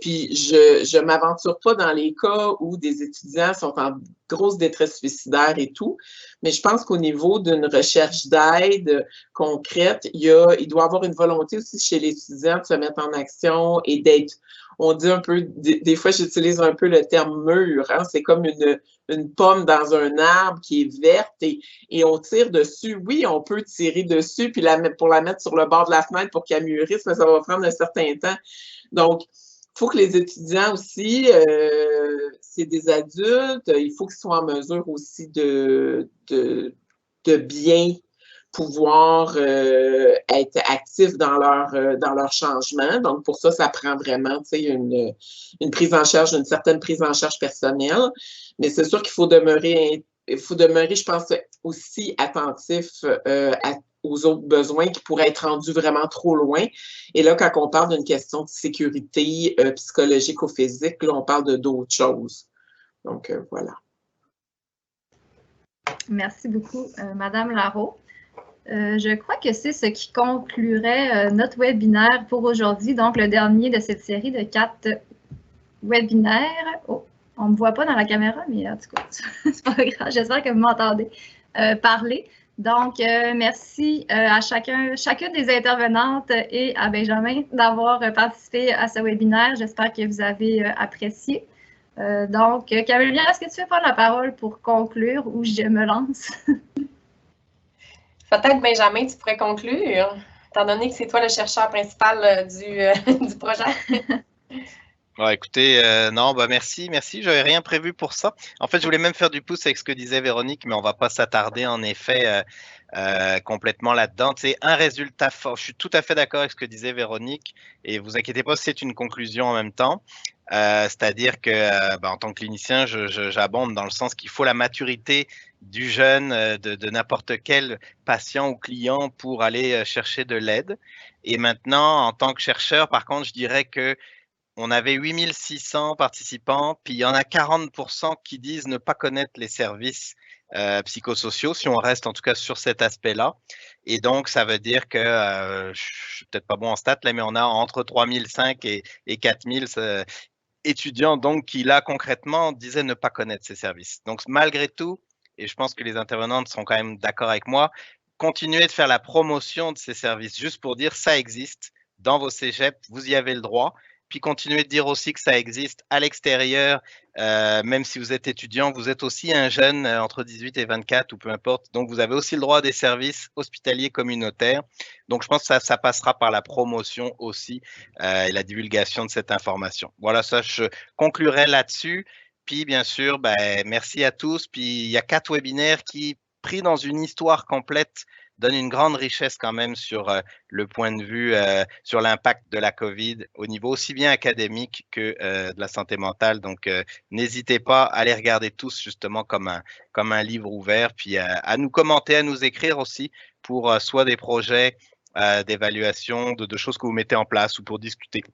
Puis, je m'aventure pas dans les cas où des étudiants sont en grosse détresse suicidaire et tout, mais je pense qu'au niveau d'une recherche d'aide concrète, il doit y avoir une volonté aussi chez les étudiants de se mettre en action et d'être, on dit un peu, des fois j'utilise un peu le terme mûr, hein, c'est comme une pomme dans un arbre qui est verte et on tire dessus. Oui, on peut tirer dessus puis pour la mettre sur le bord de la fenêtre pour qu'elle mûrisse, mais ça va prendre un certain temps. Donc, il faut que les étudiants aussi, c'est des adultes, il faut qu'ils soient en mesure aussi de bien pouvoir être actifs dans leur changement. Donc, pour ça, ça prend vraiment une prise en charge, une certaine prise en charge personnelle. Mais c'est sûr qu'il faut demeurer, je pense, aussi attentif aux autres besoins qui pourraient être rendus vraiment trop loin. Et là, quand on parle d'une question de sécurité psychologique ou physique, là, on parle d'autres choses. Donc, voilà. Merci beaucoup, Madame Larreau. Je crois que c'est ce qui conclurait notre webinaire pour aujourd'hui, donc le dernier de cette série de 4 webinaires. Oh, on ne me voit pas dans la caméra, mais en tout cas, c'est pas grave, j'espère que vous m'entendez parler. Donc, merci à chacune des intervenantes et à Benjamin d'avoir participé à ce webinaire. J'espère que vous avez apprécié. Donc, Camélia, est-ce que tu veux prendre la parole pour conclure ou je me lance? Peut-être, Benjamin, tu pourrais conclure, étant donné que c'est toi le chercheur principal du projet. Ouais, écoutez, non, bah merci, j'avais rien prévu pour ça. En fait, je voulais même faire du pouce avec ce que disait Véronique, mais on va pas s'attarder en effet complètement là-dedans. C'est un résultat fort. Je suis tout à fait d'accord avec ce que disait Véronique, et vous inquiétez pas, c'est une conclusion en même temps. C'est-à-dire que, en tant que clinicien, j'abonde dans le sens qu'il faut la maturité du jeune, de n'importe quel patient ou client pour aller chercher de l'aide. Et maintenant, en tant que chercheur, par contre, je dirais que on avait 8600 participants, puis il y en a 40% qui disent ne pas connaître les services psychosociaux, si on reste en tout cas sur cet aspect-là. Et donc, ça veut dire que, je ne suis peut-être pas bon en stats, là, mais on a entre 3005 et 4000 étudiants donc, qui, là, concrètement, disaient ne pas connaître ces services. Donc, malgré tout, et je pense que les intervenantes seront quand même d'accord avec moi, continuez de faire la promotion de ces services, juste pour dire ça existe dans vos cégeps, vous y avez le droit. Puis continuez de dire aussi que ça existe à l'extérieur, même si vous êtes étudiant, vous êtes aussi un jeune entre 18 et 24 ou peu importe. Donc, vous avez aussi le droit à des services hospitaliers communautaires. Donc, je pense que ça passera par la promotion aussi et la divulgation de cette information. Voilà, ça, je conclurai là-dessus. Puis, bien sûr, merci à tous. Puis, il y a 4 webinaires qui, pris dans une histoire complète, donne une grande richesse quand même sur le point de vue, sur l'impact de la COVID au niveau aussi bien académique que de la santé mentale. Donc, n'hésitez pas à les regarder tous justement comme un livre ouvert, puis à nous commenter, à nous écrire aussi pour soit des projets d'évaluation, de choses que vous mettez en place ou pour discuter.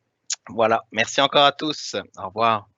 Voilà, merci encore à tous. Au revoir.